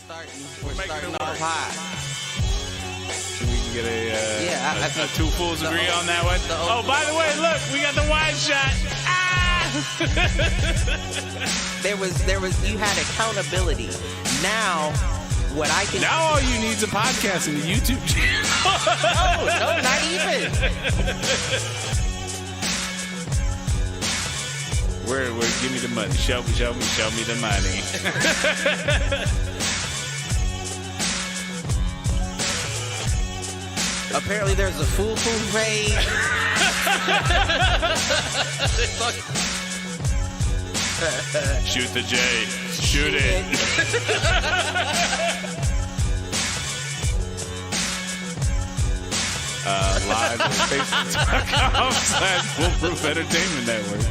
We're starting off high. So we can get I a think two fools agree on that one. Oh, by the way, look, we got the wide shot. There was you had accountability. Now what I can Now all you need is a podcast and a YouTube channel. No, not even. Where give me the money. Show me the money. Apparently there's a Foolproof page. Shoot the J. Shoot it. Live on Facebook.com/Foolproof Entertainment Network.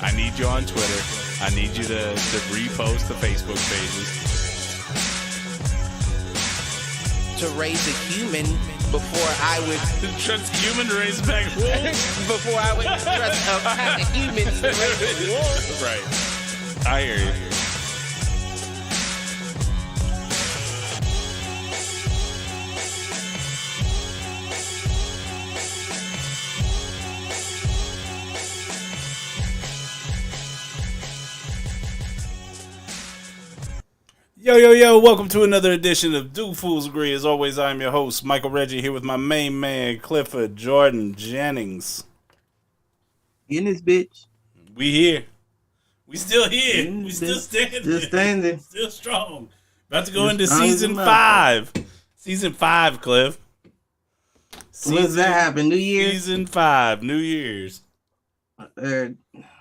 I need you on Twitter. I need you to repost the Facebook pages. To raise a human before I would Trust a human to raise a pack of wolves. before I would trust a pack of humans to raise a wolf. Right. I hear you. Yo, welcome to another edition of Do Fools Agree. As always, I'm your host, Michael Reggie, here with my main man, Clifford Jordan Jennings. In this bitch. We here. We still here. We still standing. Still standing. Still strong. About to go into season 5. Season 5, Cliff. When does that happen? New Year's? Season 5, New Year's.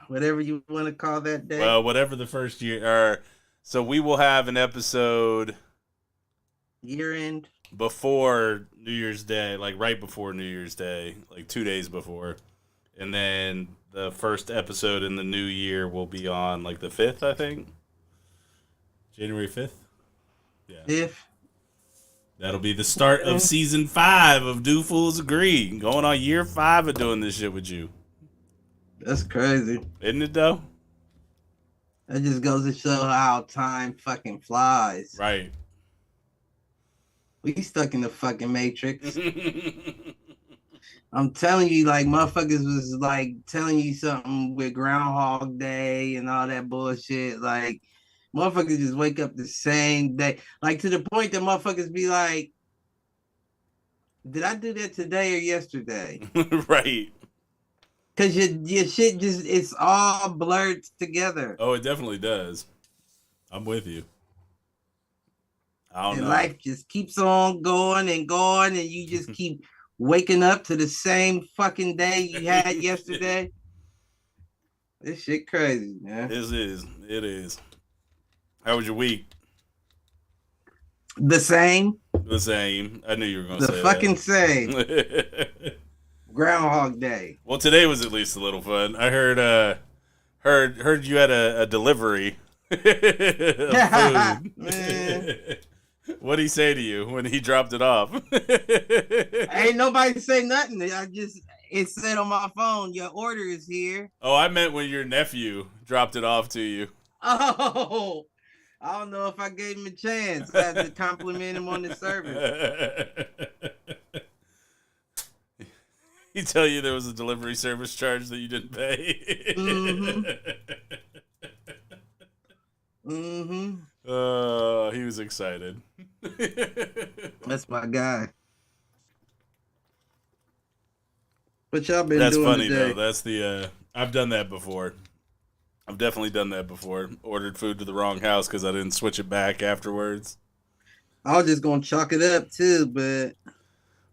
Whatever you want to call that day. Well, whatever the first year. So we will have an episode year end before New Year's Day, like right before New Year's Day, like 2 days before. And then the first episode in the new year will be on like the 5th, I think. January 5th? Yeah. If That'll be the start of season 5 of Do Fools Agree. Going on year 5 of doing this shit with you. That's crazy. Isn't it though? That just goes to show how time fucking flies. Right. We stuck in the fucking Matrix. I'm telling you, like, motherfuckers was, like, telling you something with Groundhog Day and all that bullshit. Like, motherfuckers just wake up the same day. Like, to the point that motherfuckers be like, did I do that today or yesterday? Right. Because your shit just, it's all blurred together. Oh, it definitely does. I'm with you. I don't know. Life just keeps on going, and you just keep waking up to the same fucking day you had yesterday. This shit crazy, man. It is. How was your week? The same. The same. I knew you were going to say the fucking same. that. Groundhog Day. Well, today was at least a little fun. I heard you had a delivery of food. Man. What'd he say to you when he dropped it off? Ain't nobody say nothing. It said on my phone, your order is here. Oh, I meant when your nephew dropped it off to you. Oh, I don't know if I gave him a chance. I had to compliment him on the service. He tell you there was a delivery service charge that you didn't pay. He was excited. That's my guy. What y'all been That's doing funny today? though. That's the I've done that before. I've definitely done that before. Ordered food to the wrong house because I didn't switch it back afterwards. I was just gonna chalk it up too, but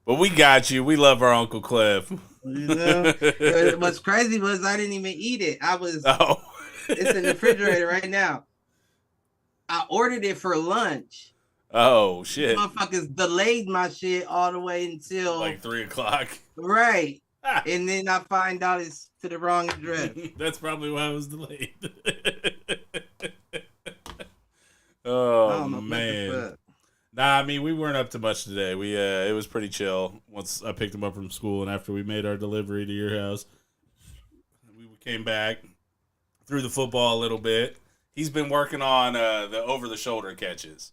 we got you. We love our Uncle Cliff. You know, what's crazy was I didn't even eat it. It's in the refrigerator right now. I ordered it for lunch. Oh shit! Motherfuckers delayed my shit all the way until like 3:00. Right, and then I find out it's to the wrong address. That's probably why it was delayed. Oh man. Nah, I mean, we weren't up to much today. It was pretty chill once I picked him up from school and after we made our delivery to your house. We came back, threw the football a little bit. he's been working on the over-the-shoulder catches.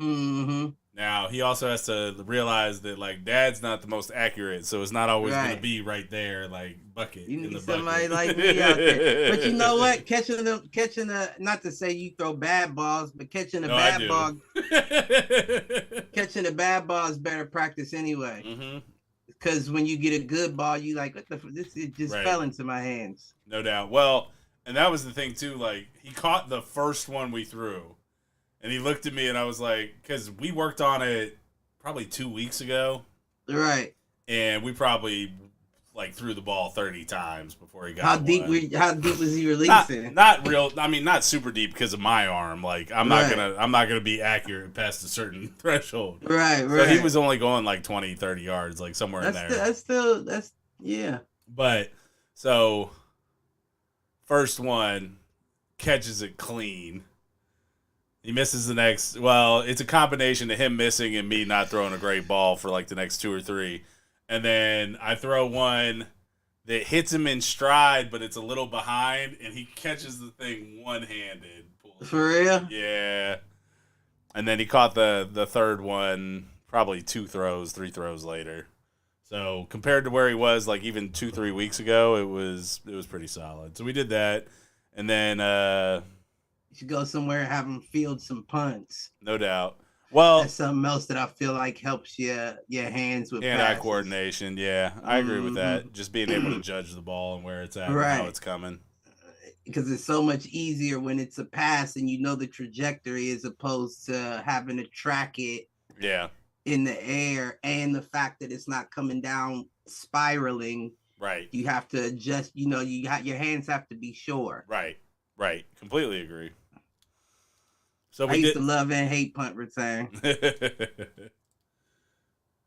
Mm-hmm. Now, he also has to realize that, like, Dad's not the most accurate, so it's not always going to be right there, like, bucket. You in need the somebody bucket. like me out there. But you know what? Catching the, not to say you throw bad balls, but catching a bad ball, catching a bad ball is better practice anyway. Mm-hmm. Because when you get a good ball, you like, what the this it just fell into my hands. No doubt. Well, and that was the thing too. Like, he caught the first one we threw, and he looked at me, and I was like, because we worked on it probably 2 weeks ago, right? And we probably like threw the ball 30 times before he got. How deep was he releasing? Not real. I mean, not super deep because of my arm. Like, I'm not gonna be accurate past a certain threshold. Right. So he was only going like 20, 30 yards, like somewhere in there. That's yeah. But so first one catches it clean. He misses the next. Well, it's a combination of him missing and me not throwing a great ball for like the next 2 or 3. And then I throw one that hits him in stride, but it's a little behind, and he catches the thing one-handed. For real? Yeah. And then he caught the third one probably 3 throws later. So compared to where he was like even 2-3 weeks ago, it was pretty solid. So we did that. And then you should go somewhere and have him field some punts. No doubt. Well, that's something else that I feel like helps your hands with hand-eye coordination. Yeah, I agree with that. Just being able to judge the ball and where it's at and how it's coming. Because it's so much easier when it's a pass and you know the trajectory as opposed to having to track it in the air, and the fact that it's not coming down spiraling. Right. You have to adjust, your hands have to be sure. Right. Completely agree. So I used to love and hate punt return.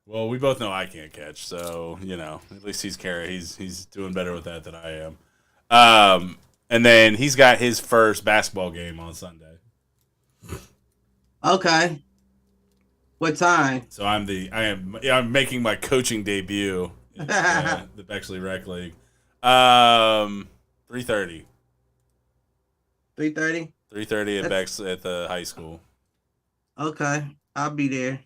Well, we both know I can't catch, so at least he's doing better with that than I am. And then he's got his first basketball game on Sunday. Okay. What time? So I'm making my coaching debut in the Bexley Rec League. 3:30. 3:30. 3:30 at the high school. Okay, I'll be there.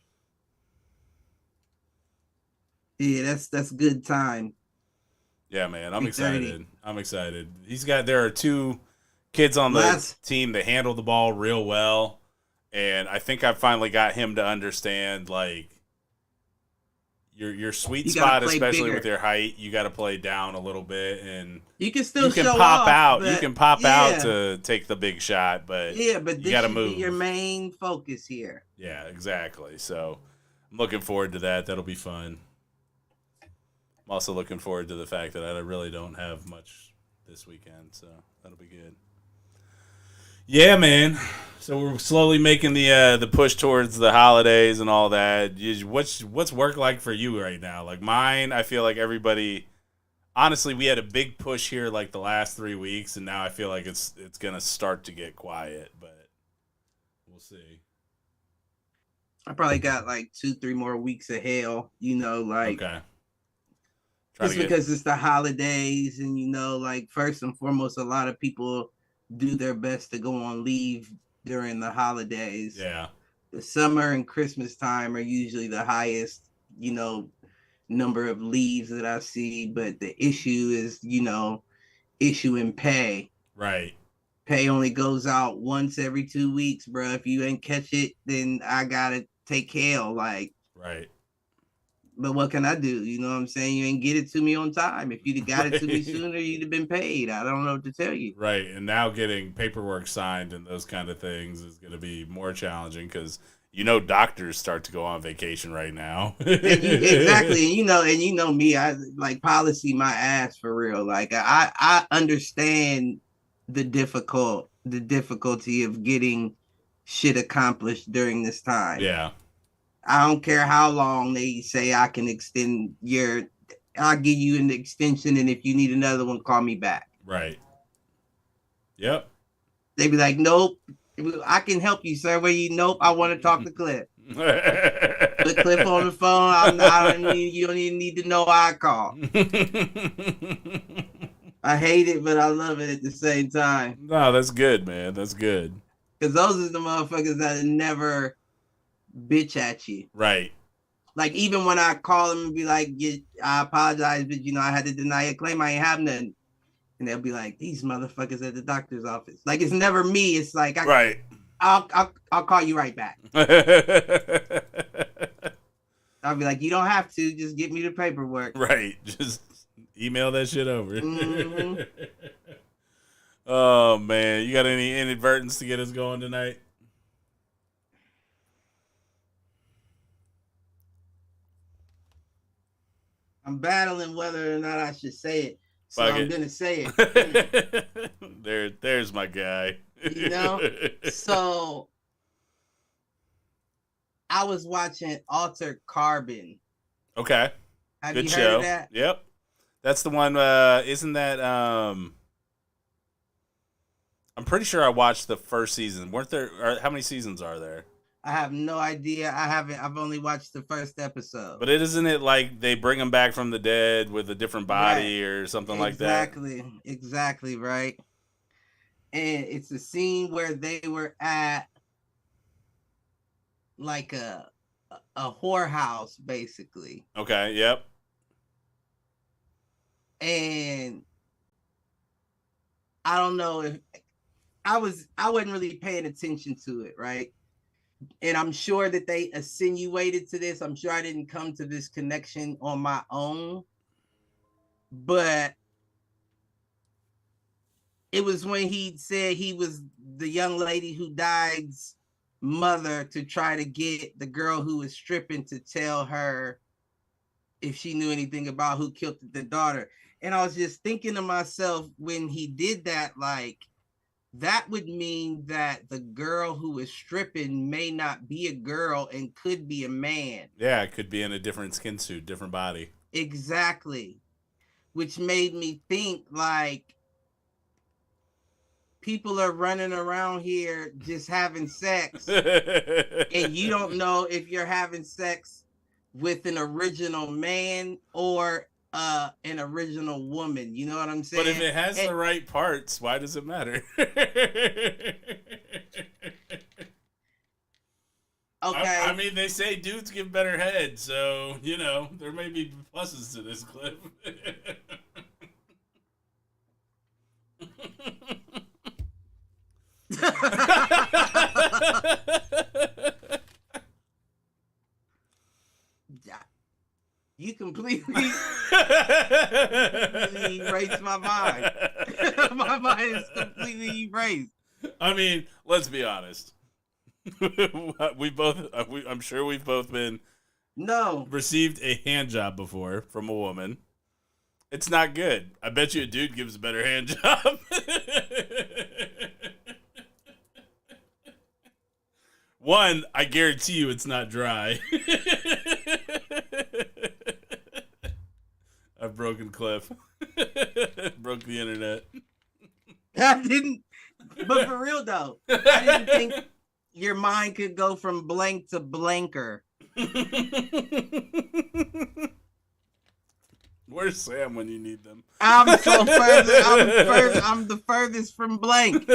Yeah, that's good time. Yeah, man, I'm excited. There are 2 kids on the team that handle the ball real well, and I think I finally got him to understand like your sweet spot, especially bigger. With your height. You got to play down a little bit, and you can still pop out. You can pop out to take the big shot, but you got to move. Be your main focus here. Yeah, exactly. So I'm looking forward to that. That'll be fun. I'm also looking forward to the fact that I really don't have much this weekend, so that'll be good. Yeah, man. So we're slowly making the push towards the holidays and all that. What's work like for you right now? Like mine, I feel like everybody. Honestly, we had a big push here like the last 3 weeks, and now I feel like it's gonna start to get quiet, but we'll see. I probably got like 2-3 more weeks of hell, Okay. Just because it's the holidays, and like first and foremost, a lot of people do their best to go on leave during the holidays. Yeah. The summer and Christmas time are usually the highest, number of leaves that I see, but the issue is, issuing pay. Right. Pay only goes out once every 2 weeks, bro. If you ain't catch it, then I gotta take hell. Like, right. But what can I do? You know what I'm saying? You ain't get it to me on time. If you'd have got it to me sooner, you'd have been paid. I don't know what to tell you. Right. And now getting paperwork signed and those kind of things is going to be more challenging because, doctors start to go on vacation right now. Exactly. And you know me, I like policy my ass for real. Like I understand the difficulty of getting shit accomplished during this time. Yeah. I don't care how long they say I can extend I'll give you an extension, and if you need another one, call me back. Right. Yep. They be like, nope, I can help you, sir. Nope, I want to talk to Cliff. Put Cliff on the phone. You don't even need to know I call. I hate it, but I love it at the same time. No, that's good, man. That's good. Because those are the motherfuckers that never bitch at you. Right. Like, even when I call them and be like, I apologize, but, I had to deny a claim. I ain't have nothing. And they'll be like, these motherfuckers at the doctor's office. Like, it's never me. It's like, right. I'll call you right back. I'll be like, you don't have to. Just get me the paperwork. Right. Just email that shit over. Mm-hmm. Oh, man. You got any inadvertence to get us going tonight? I'm battling whether or not I should say it. So I'm going to say it. There's my guy. So I was watching Altered Carbon. Okay. Have Good you show. heard of that? Yep. That's the one, isn't that, I'm pretty sure I watched the first season. How many seasons are there? I have no idea. I've only watched the first episode. But isn't it like they bring them back from the dead with a different body or something like that? Exactly, right. And it's a scene where they were at like a whorehouse, basically. Okay, yep. And I don't know if I wasn't really paying attention to it, right? And I'm sure that they insinuated to this. I'm sure I didn't come to this connection on my own. But it was when he said he was the young lady who died's mother to try to get the girl who was stripping to tell her if she knew anything about who killed the daughter. And I was just thinking to myself, when he did that, like, that would mean that the girl who is stripping may not be a girl and could be a man. Yeah, it could be in a different skin suit, different body. Exactly. Which made me think, like, people are running around here just having sex. And you don't know if you're having sex with an original man or an original woman. You know what I'm saying? But if it has the right parts, why does it matter? Okay. I mean, they say dudes give better head, so, there may be pluses to this clip. You completely erased my mind. My mind is completely erased. I mean, let's be honest. I'm sure we've both been received a hand job before from a woman. It's not good. I bet you a dude gives a better hand job. One, I guarantee you it's not dry. I've broken Cliff. Broke the internet. I didn't, but for real though, I didn't think your mind could go from blank to blanker. Where's Sam when you need them? I'm the furthest from blank,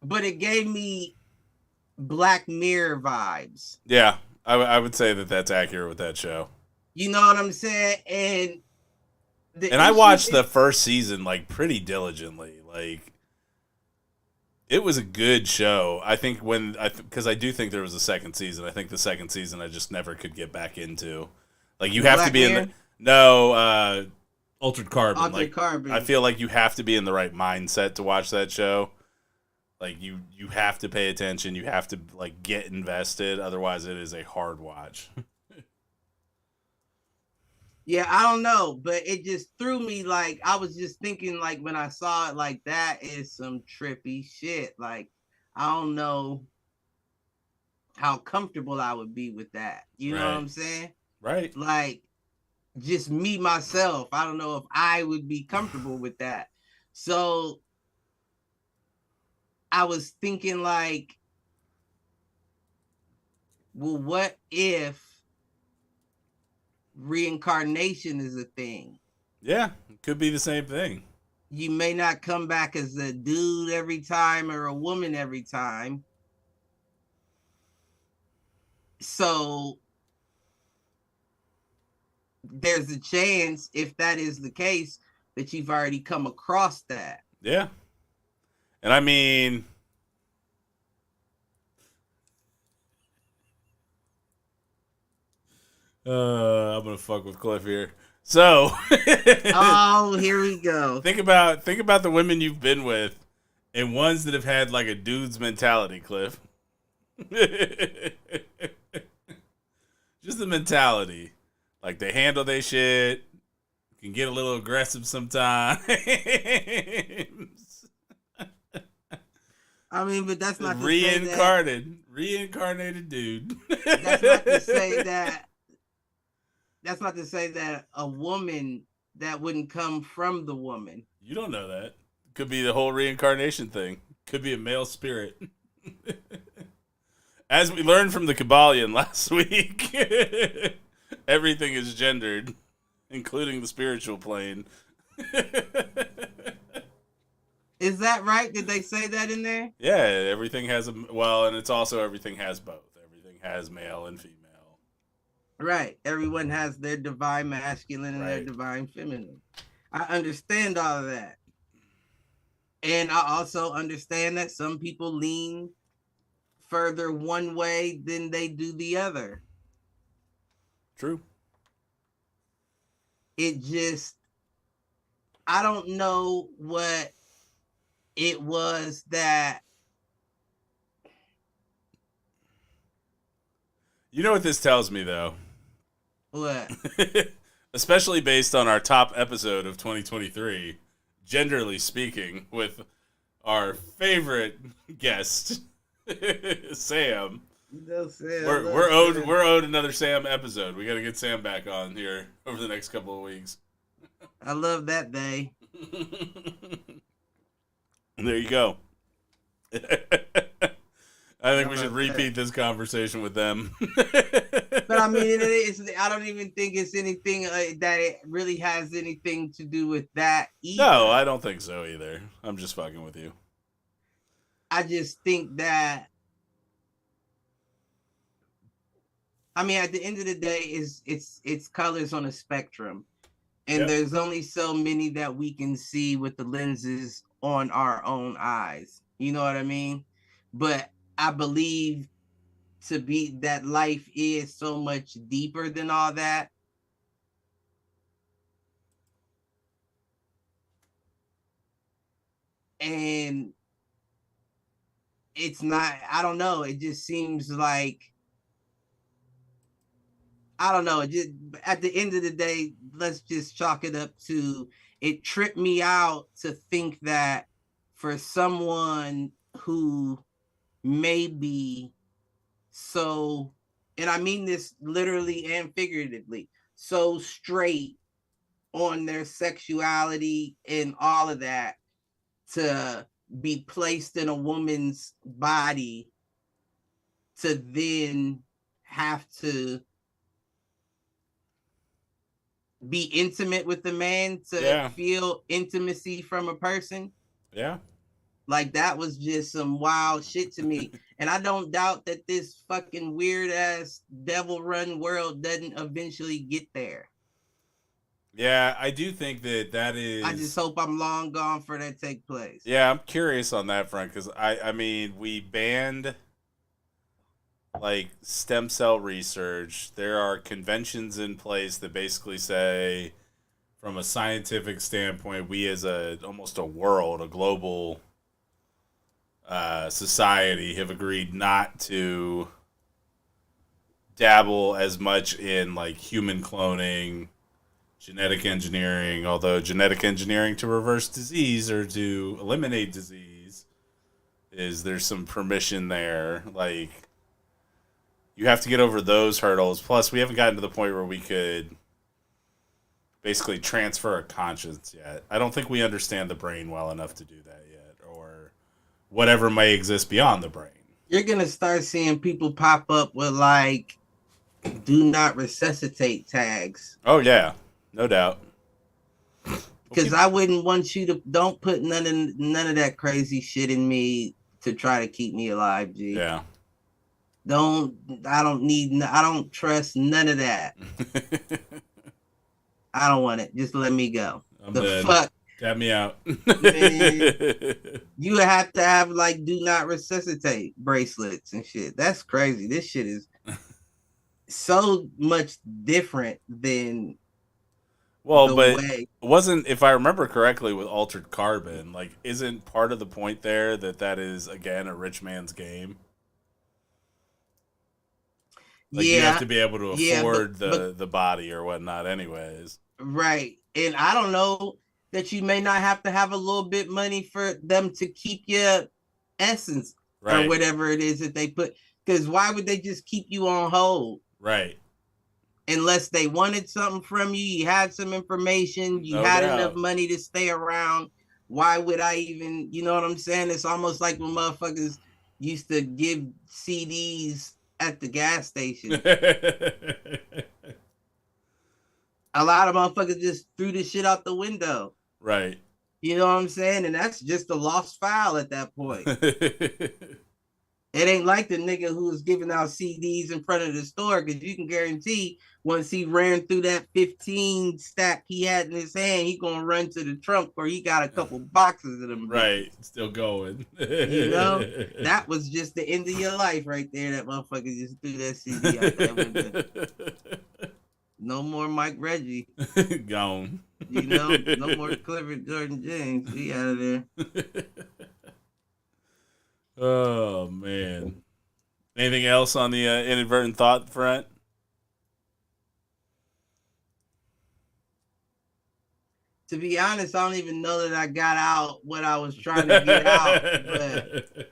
but it gave me Black Mirror vibes. Yeah, I would say that that's accurate with that show. You know what I'm saying? And I watched the first season like pretty diligently. Like, it was a good show. I think because I do think there was a second season. I think the second season I just never could get back into. Like, you have to be in the Altered Carbon. Altered Carbon. I feel like you have to be in the right mindset to watch that show. Like, you have to pay attention. You have to, like, get invested. Otherwise, it is a hard watch. Yeah, I don't know, but it just threw me. Like, I was just thinking, like, when I saw it, like, that is some trippy shit. Like, I don't know how comfortable I would be with that. You know what I'm saying? Right. Like, just me, myself. I don't know if I would be comfortable with that. So I was thinking, like, well, what if reincarnation is a thing? Yeah, it could be the same thing. You may not come back as a dude every time or a woman every time. So there's a chance, if that is the case, that you've already come across that. Yeah. And I mean, I'm gonna fuck with Cliff here. So, oh, here we go. Think about the women you've been with, and ones that have had like a dude's mentality, Cliff. Just the mentality, like they handle their shit, can get a little aggressive sometimes. I mean, but that's not reincarnated dude. That's not to say that. That's not to say that a woman that wouldn't come from the woman. You don't know that. Could be the whole reincarnation thing. Could be a male spirit. As we learned from the Kabbalion last week, everything is gendered, including the spiritual plane. Is that right? Did they say that in there? Yeah, everything has and it's also everything has both. Everything has male and female. Right. Everyone has their divine masculine and their divine feminine. I understand all of that. And I also understand that some people lean further one way than they do the other. True. It just, I don't know what it was that. You know what this tells me, though? What? Especially based on our top episode of 2023, genderly speaking, with our favorite guest, Sam. We're owed another Sam episode. We got to get Sam back on here over the next couple of weeks. I love that day. There you go. I think we should repeat this conversation with them. But I mean, I don't even think it's anything that it really has anything to do with that either. No, I don't think so either. I'm just fucking with you. I just think that, I mean, at the end of the day, it's colors on a spectrum. And there's only so many that we can see with the lenses on our own eyes. You know what I mean? But I believe that life is so much deeper than all that. And it's not, I don't know. It just seems like, I don't know. It just, at the end of the day, let's just chalk it up to, it tripped me out to think that for someone who may be so, and I mean this literally and figuratively, so straight on their sexuality and all of that, to be placed in a woman's body, to then have to be intimate with the man, to feel intimacy from a person. Yeah. Like, that was just some wild shit to me. And I don't doubt that this fucking weird ass devil run world doesn't eventually get there. Yeah, I do think that is. I just hope I'm long gone for that to take place. Yeah, I'm curious on that front, because I mean, we banned like stem cell research. There are conventions in place that basically say, from a scientific standpoint, we as almost a world, a global society, have agreed not to dabble as much in like human cloning, genetic engineering, although genetic engineering to reverse disease or to eliminate disease, there's some permission there. Like, you have to get over those hurdles. Plus, we haven't gotten to the point where we could basically transfer a conscience yet. I don't think we understand the brain well enough to do that yet, or whatever may exist beyond the brain. You're going to start seeing people pop up with, like, do not resuscitate tags. Oh, yeah. No doubt. Because I wouldn't want you to. Don't put none of that crazy shit in me to try to keep me alive, G. Yeah. I don't trust none of that. I don't want it. Just let me go. I'm the dead. fuck? Tap me out. Man, you have to have like do not resuscitate bracelets and shit. That's crazy. This shit is so much different than well, the but way. wasn't, if I remember correctly, with Altered Carbon, like, isn't part of the point there that is, again, a rich man's game? Like, you have to be able to afford the body or whatnot anyways. Right. And I don't know that you may not have to have a little bit money for them to keep your essence or whatever it is that they put. Because why would they just keep you on hold? Right. Unless they wanted something from you, you had some information, you had enough money to stay around. Why would I even, you know what I'm saying? It's almost like when motherfuckers used to give CDs at the gas station. A lot of motherfuckers just threw this shit out the window. Right. You know what I'm saying? And that's just a lost file at that point. It ain't like the nigga who was giving out CDs in front of the store, because you can guarantee once he ran through that 15 stack he had in his hand, he gonna run to the trunk where he got a couple boxes of them. Right, still going. You know, that was just the end of your life right there. That motherfucker just threw that CD out that window. No more Mike Reggie. Gone. You know, no more Clifford Jordan James. We out of there. Oh, man. Anything else on the inadvertent thought front? To be honest, I don't even know that I got out what I was trying to get out. But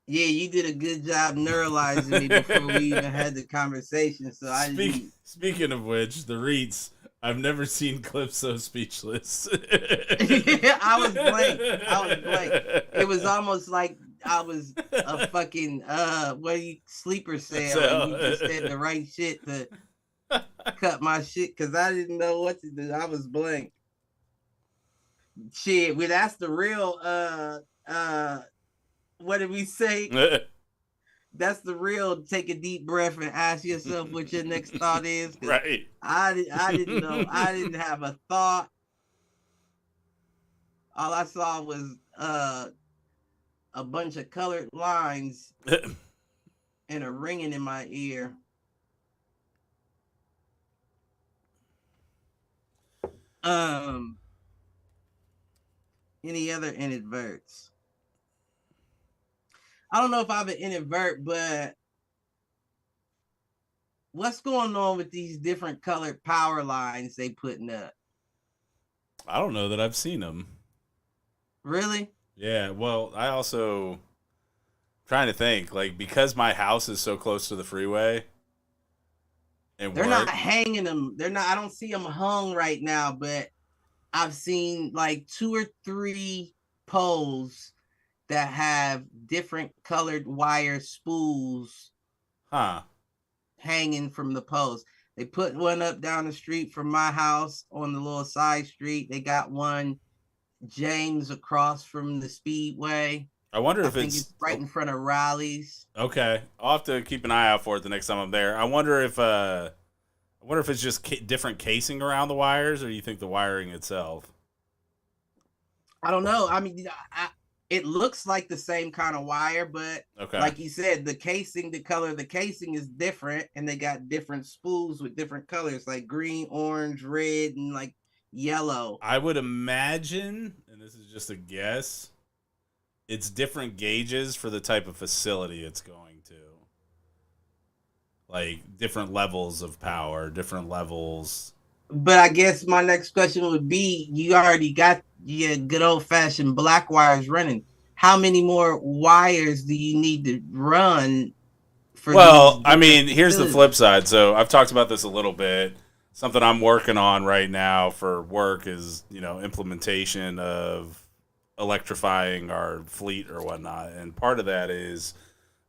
yeah, you did a good job neuralizing me before we even had the conversation. So Speaking of which, the REITs, I've never seen clips so speechless. I was blank. It was almost like I was a fucking sleeper cell, and you just said the right shit to cut my shit, because I didn't know what to do. I was blank. Shit, well, that's the real what did we say? That's the real take a deep breath and ask yourself what your next thought is. Right. I didn't know. I didn't have a thought. All I saw was a bunch of colored lines and a ringing in my ear. Any other inadverts? I don't know if I have an inadvert, but what's going on with these different colored power lines they putting up? I don't know that I've seen them. Really? Yeah, well, I also trying to think, like, because my house is so close to the freeway and they're not hanging them. They're not, I don't see them hung right now, but I've seen like 2 or 3 poles that have different colored wire spools hanging from the post. They put one up down the street from my house on the little side street. They got one James across from the Speedway. I wonder if it's right in front of Rally's. Okay, I'll have to keep an eye out for it the next time I'm there. I wonder if it's just different casing around the wires, or you think the wiring itself? I don't know. I mean, it looks like the same kind of wire, but like you said, the color of the casing is different, and they got different spools with different colors, like green, orange, red, and like yellow. I would imagine, and this is just a guess, it's different gauges for the type of facility it's going to. Like different levels of power, different levels. But I guess my next question would be, you already got your good old-fashioned black wires running. How many more wires do you need to run for? Well, I mean, here's the flip side. So I've talked about this a little bit. Something I'm working on right now for work is, implementation of electrifying our fleet or whatnot. And part of that is,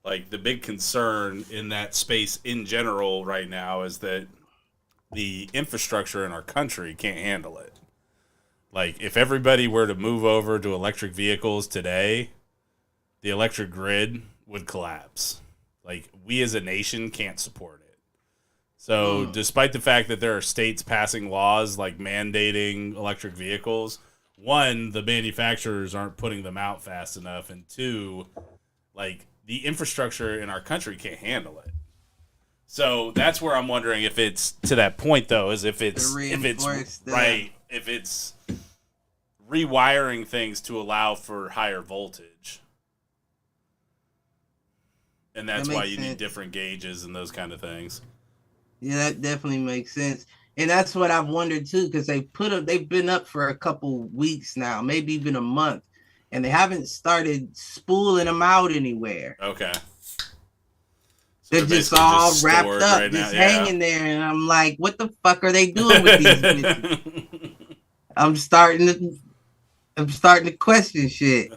like, the big concern in that space in general right now is that the infrastructure in our country can't handle it. Like, if everybody were to move over to electric vehicles today, the electric grid would collapse. Like, we as a nation can't support it. So, despite the fact that there are states passing laws, like, mandating electric vehicles, one, the manufacturers aren't putting them out fast enough, and two, like, the infrastructure in our country can't handle it. So that's where I'm wondering if it's to that point, though, is if it's rewiring things to allow for higher voltage, and that's why you need different gauges and those kind of things. Yeah, that definitely makes sense, and that's what I've wondered too, because they've been up for a couple weeks now, maybe even a month, and they haven't started spooling them out anywhere. Okay. They're just all wrapped up, right just hanging there, and I'm like, what the fuck are they doing with these bitches? I'm starting to question shit.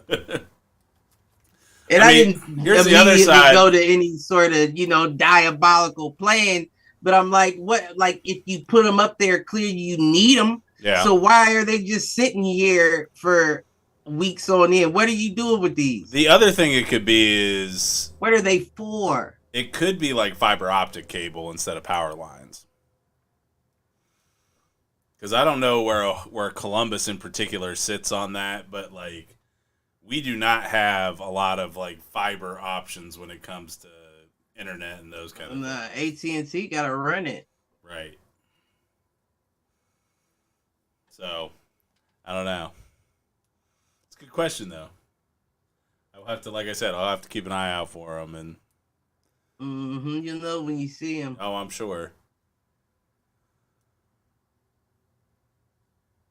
And I didn't immediately go to any sort of, diabolical plan, but I'm like, what? Like, if you put them up there, clearly you need them. Yeah. So why are they just sitting here for weeks on end? What are you doing with these? The other thing it could be is, what are they for? It could be like fiber optic cable instead of power lines. Because I don't know where Columbus in particular sits on that, but like, we do not have a lot of like fiber options when it comes to internet and those kind of things. AT&T got to run it. Right. So, I don't know. It's a good question though. I'll have to, like I said, I'll have to keep an eye out for them and. You know when you see them. Oh, I'm sure.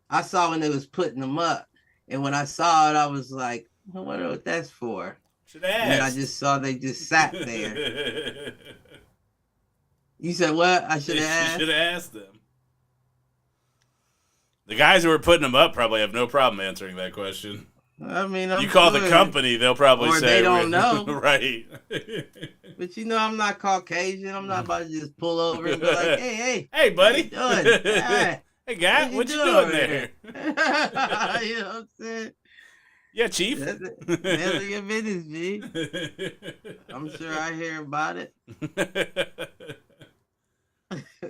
I saw when they was putting them up, and when I saw it, I was like, I wonder what that's for. Should ask. And I just saw they just sat there. You said what? I should have asked? You should have asked them. The guys who were putting them up probably have no problem answering that question. I mean, you call the company, they'll probably say they don't know. Right. But I'm not Caucasian. I'm not about to just pull over and be like, hey, buddy. What you doing? Hey, guy, what you doing there? You know what I'm saying? Yeah, Chief. That's your business, G. I'm sure I hear about it.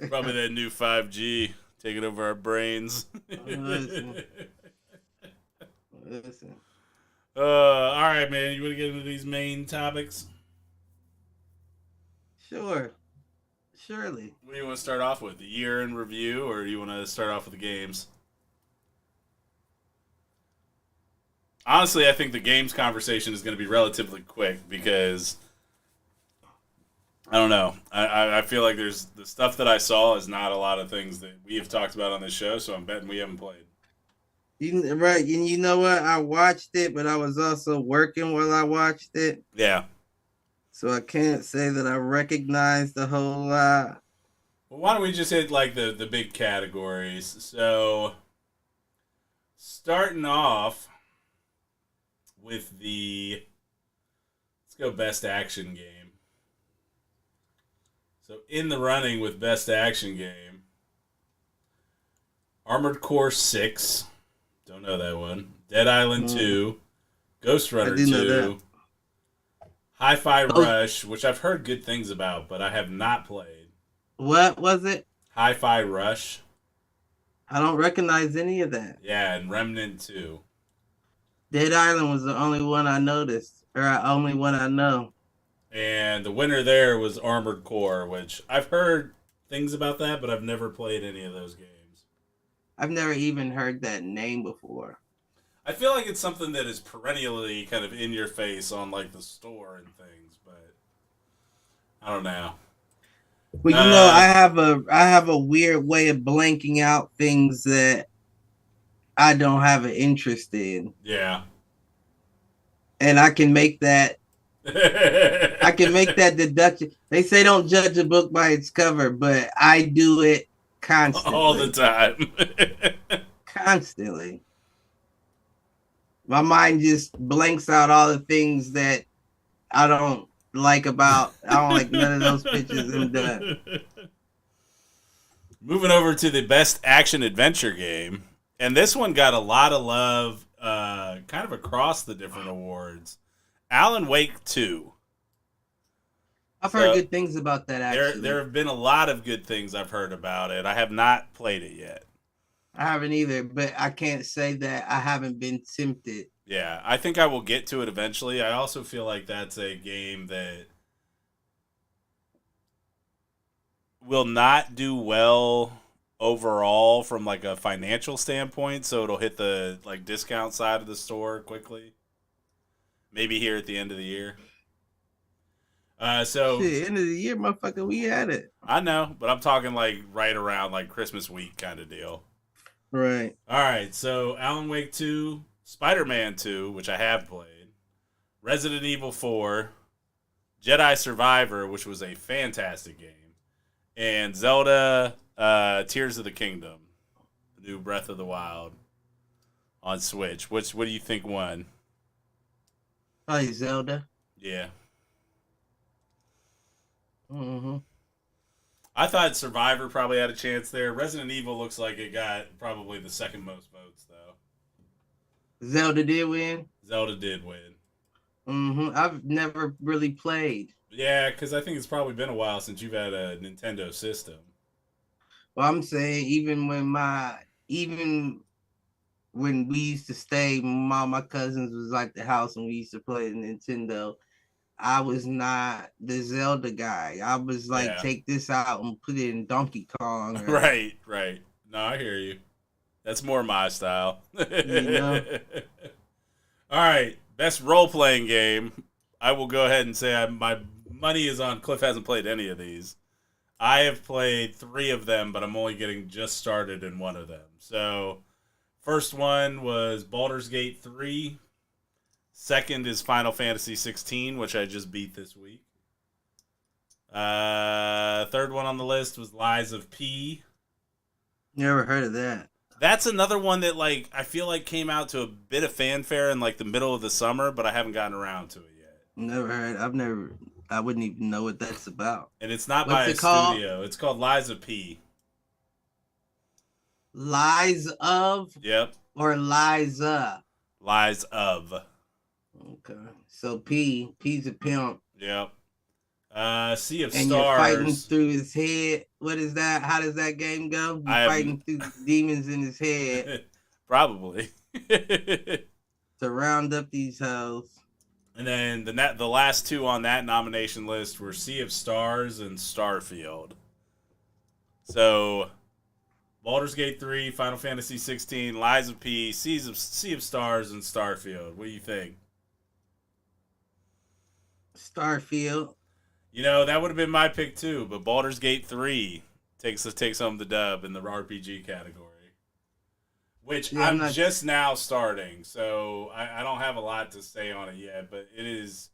Probably that new 5G taking over our brains. Listen. All right, man. You want to get into these main topics? Sure. Surely. What do you want to start off with? The year in review, or do you want to start off with the games? Honestly, I think the games conversation is going to be relatively quick because I don't know. I feel like there's the stuff that I saw is not a lot of things that we have talked about on this show, so I'm betting we haven't played. Right, and you know what? I watched it, but I was also working while I watched it. Yeah. So I can't say that I recognized the whole lot. Well, why don't we just hit like the big categories? So, starting off with let's go best action game. So in the running with best action game, Armored Core 6. Don't know that one. Dead Island 2. Ghost Runner 2. Hi-Fi Rush, which I've heard good things about, but I have not played. What was it? Hi-Fi Rush. I don't recognize any of that. Yeah, and Remnant 2. Dead Island was the only one I noticed, or only one I know. And the winner there was Armored Core, which I've heard things about that, but I've never played any of those games. I've never even heard that name before. I feel like it's something that is perennially kind of in your face on like the store and things, but I don't know. Well, I have a weird way of blanking out things that I don't have an interest in. Yeah. And I can make that deduction. They say don't judge a book by its cover, but I do it constantly. All the time. Constantly. My mind just blanks out all the things that I don't like about. I don't like none of those pictures and done. Moving over to the best action adventure game, and this one got a lot of love, kind of across the different awards. Alan Wake 2. I've heard good things about that. Actually, there have been a lot of good things I've heard about it. I have not played it yet. I haven't either, but I can't say that I haven't been tempted. Yeah, I think I will get to it eventually. I also feel like that's a game that will not do well overall from like a financial standpoint, so it'll hit the like discount side of the store quickly. Maybe here at the end of the year. Shit, end of the year, motherfucker, we had it. I know, but I'm talking like right around like Christmas week kind of deal. Right. All right, so Alan Wake 2, Spider-Man 2, which I have played, Resident Evil 4, Jedi Survivor, which was a fantastic game, and Zelda Tears of the Kingdom, the new Breath of the Wild on Switch. What do you think won? Probably Zelda. Yeah. Mm-hmm. I thought Survivor probably had a chance there. Resident Evil looks like it got probably the second most votes, though. Zelda did win? Zelda did win. Mm-hmm. I've never really played. Yeah, because I think it's probably been a while since you've had a Nintendo system. Well, I'm saying even when we used to stay, my cousins was like the house and we used to play Nintendo. I was not the Zelda guy. I was like, take this out and put it in Donkey Kong. Or... Right. No, I hear you. That's more my style. You know? All right, best role-playing game. I will go ahead and say my money is on Cliff hasn't played any of these. I have played 3 of them, but I'm only getting just started in one of them. So, first one was Baldur's Gate 3. Second is Final Fantasy 16, which I just beat this week. Third one on the list was Lies of P. Never heard of that. That's another one that like I feel like came out to a bit of fanfare in like the middle of the summer, but I haven't gotten around to it yet. Never heard. I wouldn't even know what that's about. And it's not by a studio. It's called Lies of P. Lies of? Yep. Or Liza? Lies of. Okay. So P's a pimp. Yep. Sea of and Stars. You're fighting through his head. What is that? How does that game go? You're fighting through demons in his head. Probably. To round up these hoes. And then the last 2 on that nomination list were Sea of Stars and Starfield. So, Baldur's Gate 3, Final Fantasy 16, Lies of P, Sea of Stars, and Starfield. What do you think? Starfield. You know, that would have been my pick too, but Baldur's Gate 3 takes home the dub in the RPG category. Which I'm just now starting, so I don't have a lot to say on it yet, but it is...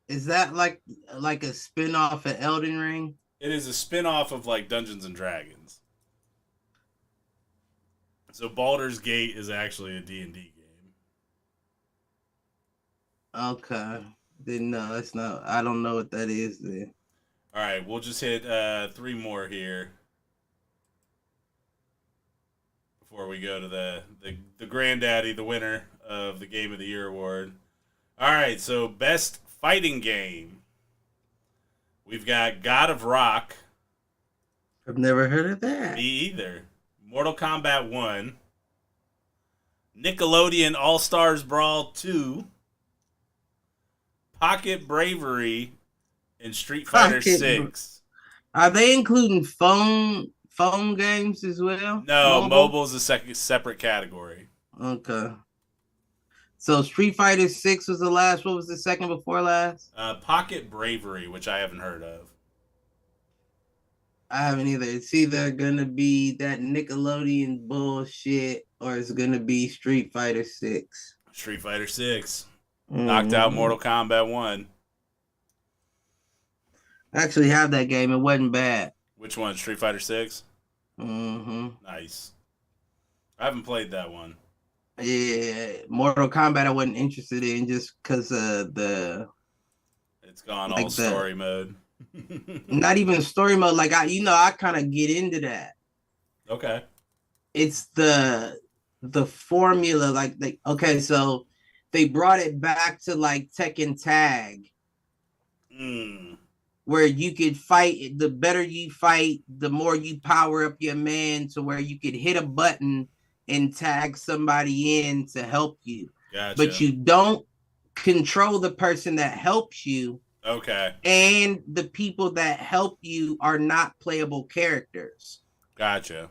Is that like a spin-off of Elden Ring? It is a spin-off of like Dungeons and Dragons. So Baldur's Gate is actually a D&D game. Okay. Then no, it's not. I don't know what that is then. All right, we'll just hit 3 more here before we go to the granddaddy, the winner of the Game of the Year award. All right, so best fighting game. We've got God of Rock. I've never heard of that. Me either. Mortal Kombat 1. Nickelodeon All-Stars Brawl 2. Pocket Bravery, and Street Fighter 6. Are they including phone games as well? No, mobile is a separate category. Okay. So Street Fighter 6 was the last. What was the second before last? Pocket Bravery, which I haven't heard of. I haven't either. It's either gonna be that Nickelodeon bullshit or it's gonna be Street Fighter 6. Street Fighter 6. Knocked out Mortal Kombat 1. I actually have that game. It wasn't bad. Which one? Street Fighter 6? Mm-hmm. Nice. I haven't played that one. Yeah. Mortal Kombat I wasn't interested in just because of the... It's gone all story mode. Not even story mode. Like, I kind of get into that. Okay. It's the formula, like so they brought it back to like Tekken Tag, where you could fight. The better you fight, the more you power up your man to where you could hit a button and tag somebody in to help you. Gotcha. But you don't control the person that helps you. Okay. And the people that help you are not playable characters. Gotcha.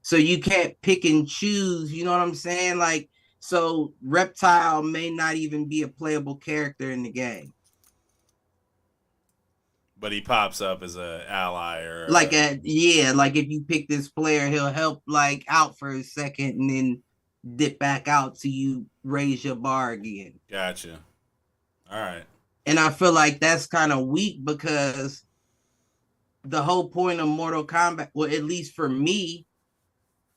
So you can't pick and choose, you know what I'm saying? Like, so Reptile may not even be a playable character in the game. But he pops up as an ally or like like if you pick this player, he'll help like out for a second and then dip back out till you raise your bar again. Gotcha. All right. And I feel like that's kind of weak because the whole point of Mortal Kombat, well, at least for me,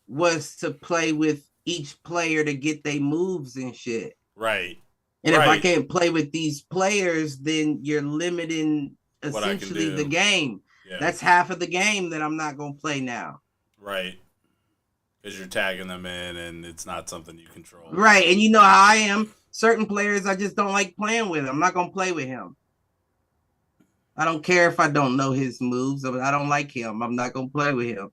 was to play with each player to get their moves and shit. Right. And if I can't play with these players, then you're limiting essentially the game. Yeah. That's half of the game that I'm not going to play now. Right. Because you're tagging them in and it's not something you control. Right. And you know how I am. Certain players I just don't like playing with. I'm not going to play with him. I don't care if I don't know his moves. I don't like him. I'm not going to play with him.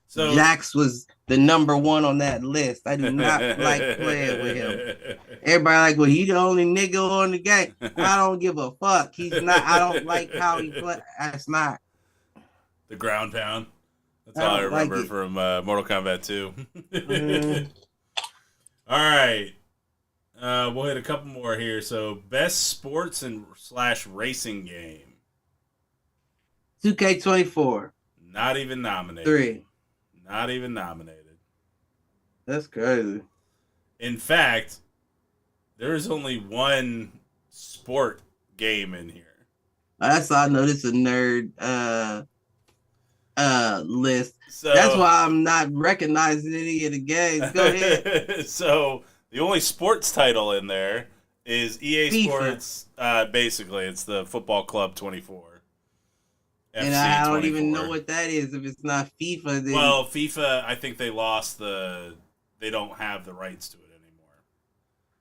So Jax was the number one on that list. I do not like playing with him. Everybody like, well, he the only nigga on the game. I don't give a fuck. He's not. I don't like how he play. That's not. The ground pound. That's all I remember from Mortal Kombat 2. Mm-hmm. All right. We'll hit a couple more here. So, best sports and / racing game. 2K24. Not even nominated. 3. Not even nominated. That's crazy. In fact, there is only one sport game in here. That's how I know this is a nerd list. So, that's why I'm not recognizing any of the games. Go ahead. So the only sports title in there is EA FIFA. Sports. Basically, it's the Football Club 24. And I don't even know what that is. If it's not FIFA, then... Well, FIFA, I think they lost they don't have the rights to it anymore.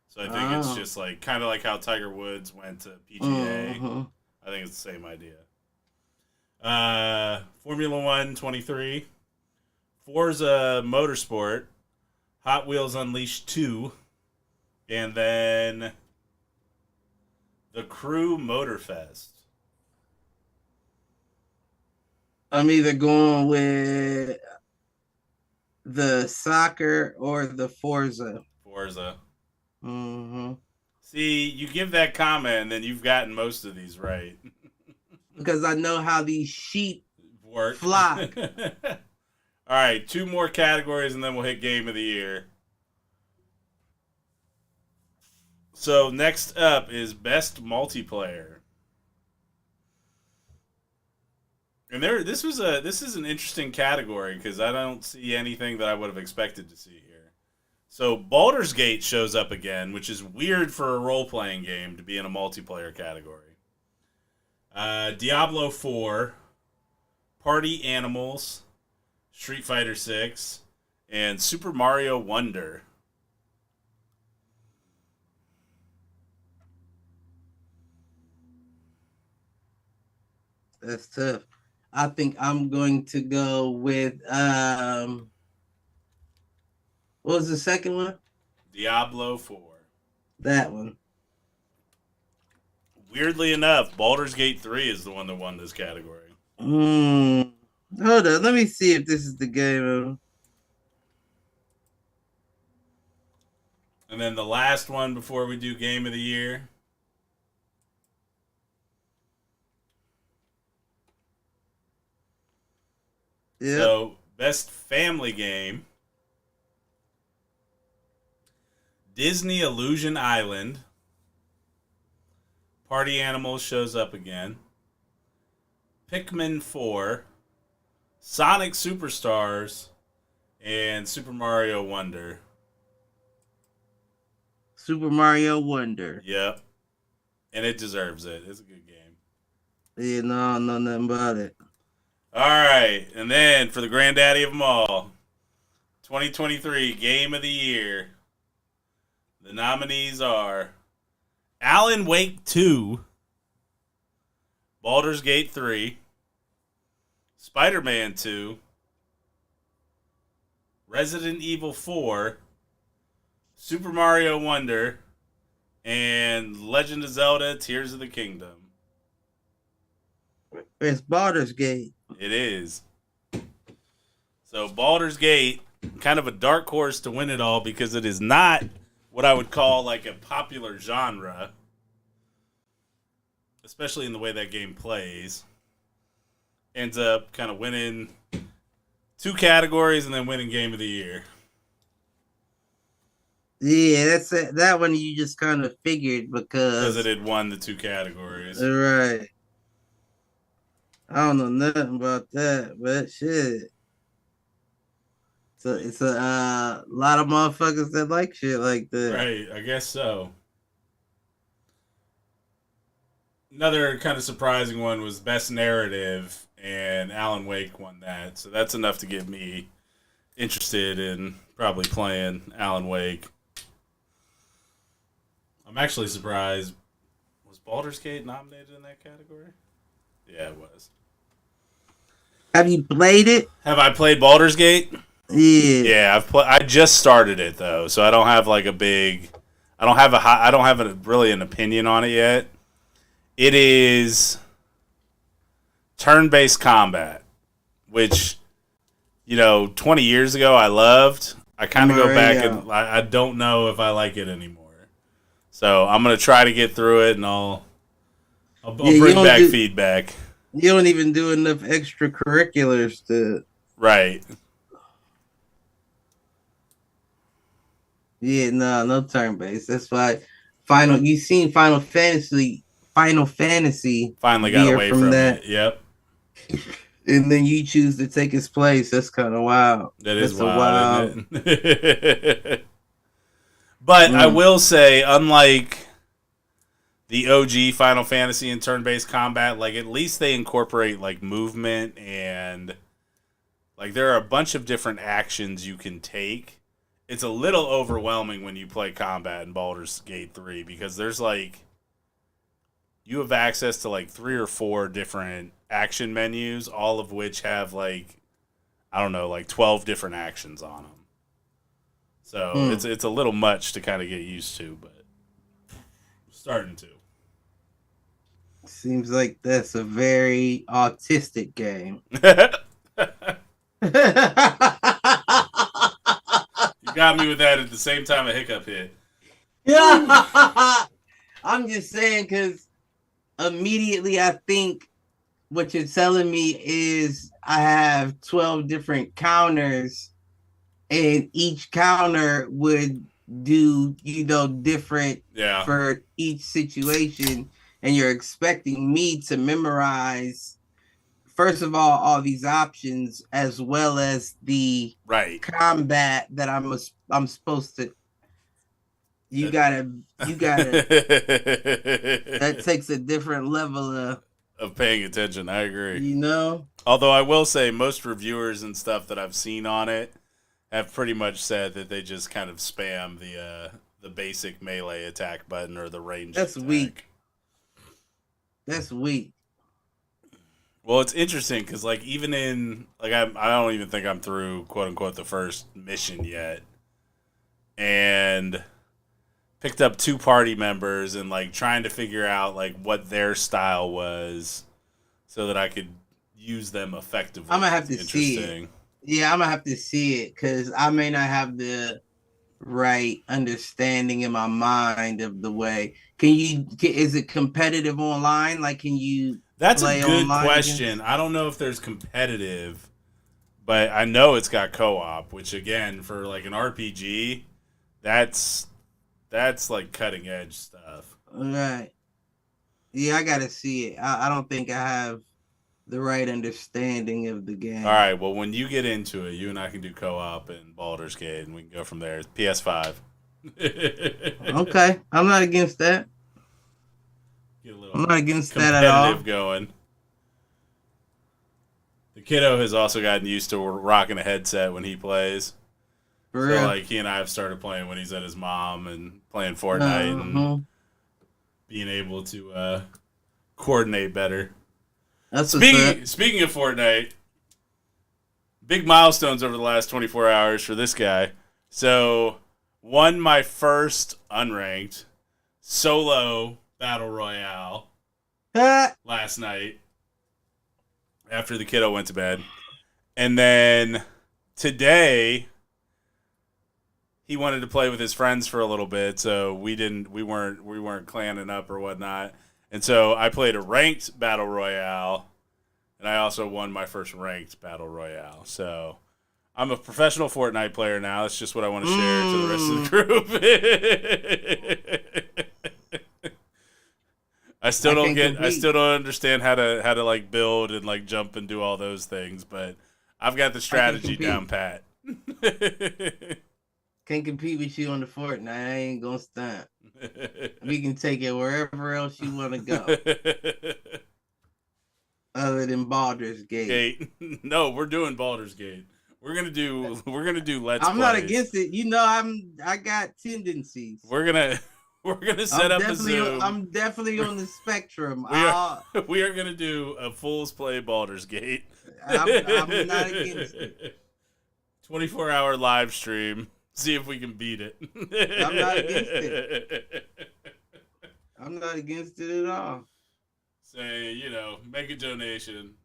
So I think it's just like, kind of like how Tiger Woods went to PGA. Mm-hmm. I think it's the same idea. Formula 1 23. Forza Motorsport. Hot Wheels Unleashed 2. And then The Crew Motorfest. I'm either going with the soccer or the Forza. Forza. Mm-hmm. See, you give that comment, and then you've gotten most of these right. Because I know how these sheep work. Fly. All right, 2 more categories, and then we'll hit Game of the Year. So next up is Best Multiplayer. And this is an interesting category because I don't see anything that I would have expected to see here. So Baldur's Gate shows up again, which is weird for a role-playing game to be in a multiplayer category. Diablo 4, Party Animals, Street Fighter 6, and Super Mario Wonder. That's tough. I think I'm going to go with what was the second one? Diablo 4. That one. Weirdly enough, Baldur's Gate 3 is the one that won this category. Hold on, let me see if this is the game. And then the last one before we do Game of the Year. Yep. So, best family game. Disney Illusion Island. Party Animals shows up again. Pikmin 4. Sonic Superstars. And Super Mario Wonder. Super Mario Wonder. Yep. And it deserves it. It's a good game. Yeah, no, I don't know nothing about it. All right, and then for the granddaddy of them all, 2023 Game of the Year. The nominees are Alan Wake 2, Baldur's Gate 3, Spider-Man 2, Resident Evil 4, Super Mario Wonder, and Legend of Zelda Tears of the Kingdom. It's Baldur's Gate. It is. So Baldur's Gate, kind of a dark horse to win it all because it is not what I would call like a popular genre, especially in the way that game plays. Ends up kind of winning 2 categories and then winning Game of the Year. Yeah, that's it. That one you just kind of figured because it had won the 2 categories. Right. I don't know nothing about that, but shit. So it's a lot of motherfuckers that like shit like that. Right, I guess so. Another kind of surprising one was Best Narrative, and Alan Wake won that. So that's enough to get me interested in probably playing Alan Wake. I'm actually surprised. Was Baldur's Gate nominated in that category? Yeah, it was. Have you played it? Have I played Baldur's Gate? Yeah. Yeah, I just started it though, so I don't have like I don't have really an opinion on it yet. It is turn-based combat, which 20 years ago I loved. I kind of go back and I don't know if I like it anymore. So I'm gonna try to get through it, and I'll bring back feedback. You don't even do enough extracurriculars to. Right. Yeah, no turn based. That's why you seen Final Fantasy finally got away from that. Yep. And then you choose to take its place. That's kind of wild. That's wild. Isn't it? But I will say, unlike the OG Final Fantasy and turn-based combat, like at least they incorporate like movement and like there are a bunch of different actions you can take. It's a little overwhelming when you play combat in Baldur's Gate 3 because there's like you have access to like 3 or 4 different action menus, all of which have like 12 different actions on them. So it's a little much to kind of get used to, but starting to. Seems like that's a very autistic game. You got me with that at the same time a hiccup hit. Yeah. I'm just saying because immediately I think what you're telling me is I have 12 different counters and each counter would do, different for each situation. And you're expecting me to memorize, first of all these options as well as the combat that I'm supposed to. You gotta. That takes a different level of paying attention. I agree. Although I will say most reviewers and stuff that I've seen on it have pretty much said that they just kind of spam the basic melee attack button or the range. That's attack. weak. That's weak. Well, it's interesting because, like, even in I don't even think I'm through quote unquote the first mission yet, and picked up 2 party members and like trying to figure out like what their style was, so that I could use them effectively. I'm gonna have to see it. Yeah, I'm gonna have to see it because I may not have the right understanding in my mind of the way. Is it competitive online? Like, can you? That's a good question. I don't know if there's competitive, but I know it's got co-op, which again, for like an RPG, that's like cutting edge stuff. Right. Yeah, I gotta see it. I don't think I have the right understanding of the game. All right. Well, when you get into it, you and I can do co-op in Baldur's Gate, and we can go from there. It's PS5. Okay, I'm not against that. Get a little I'm not against that at all. Going. The kiddo has also gotten used to rocking a headset when he plays. For So, real. like, he and I have started playing when he's at his mom and playing Fortnite and being able to coordinate better. That's Speaking of Fortnite, big milestones over the last 24 hours for this guy. So, won my first unranked solo battle royale last night after the kiddo went to bed. And then today he wanted to play with his friends for a little bit, so we weren't clanning up or whatnot. And so I played a ranked battle royale, and I also won my first ranked battle royale. So I'm a professional Fortnite player now. That's just what I want to share to the rest of the group. I still don't understand how to like build and like jump and do all those things, but I've got the strategy down pat. Can't compete with you on the Fortnite. I ain't gonna stunt. We can take it wherever else you want to go. Other than Baldur's Gate. No, we're doing Baldur's Gate. We're gonna do Let's I'm Plays. not against it. You know, I got tendencies. We're gonna set up a Zoom. I'm definitely on the spectrum. We are gonna do a Fools Play Baldur's Gate. I'm not against it. 24-hour live stream. See if we can beat it. I'm not against it. I'm not against it at all. Say, make a donation.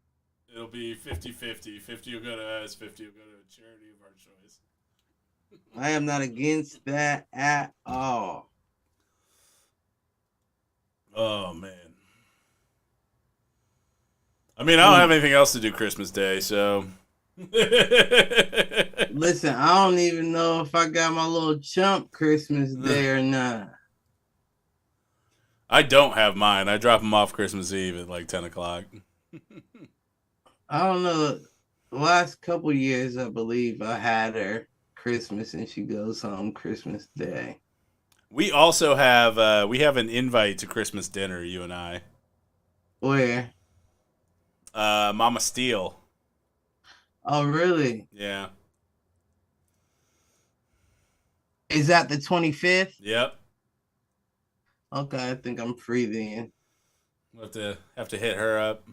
It'll be 50-50. 50 will go to us, 50 will go to a charity of our choice. I am not against that at all. Oh, man. I mean, I don't have anything else to do Christmas Day, so... Listen, I don't even know if I got my little chump Christmas Day or not. I don't have mine. I drop them off Christmas Eve at like 10 o'clock. I don't know. The last couple years, I believe I had her Christmas and she goes home Christmas Day. We also have we have an invite to Christmas dinner, you and I. Where? Mama Steele. Oh, really? Yeah. Is that the 25th? Yep. Okay, I think I'm free then. We'll have to hit her up.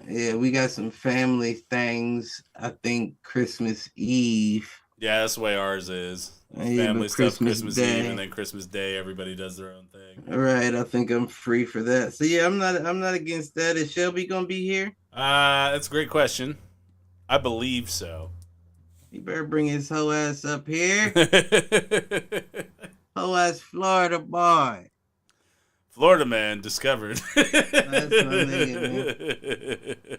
Yeah, we got some family things. I think Christmas Eve. Yeah, that's the way ours is. Yeah, family stuff Christmas Day. Eve, and then Christmas Day everybody does their own thing. All right, I think I'm free for that. So yeah, I'm not against that. Is Shelby gonna be here? That's a great question. I believe so. He better bring his whole ass up here. Whole ass Florida boy. Florida man discovered. That's my nigga, man.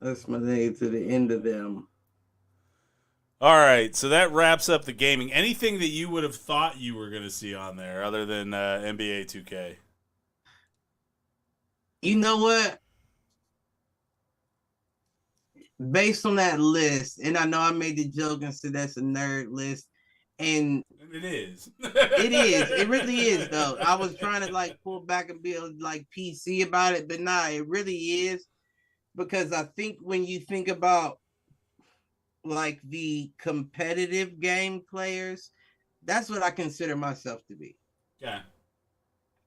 That's my nigga to the end of them. All right, so that wraps up the gaming. Anything that you would have thought you were going to see on there other than NBA 2K? You know what? Based on that list, and I know I made the joke and said that's a nerd list, and it is. It is. It really is, though. I was trying to like pull back and be like PC about it, but nah, it really is, because I think when you think about like the competitive game players, that's what I consider myself to be. Yeah.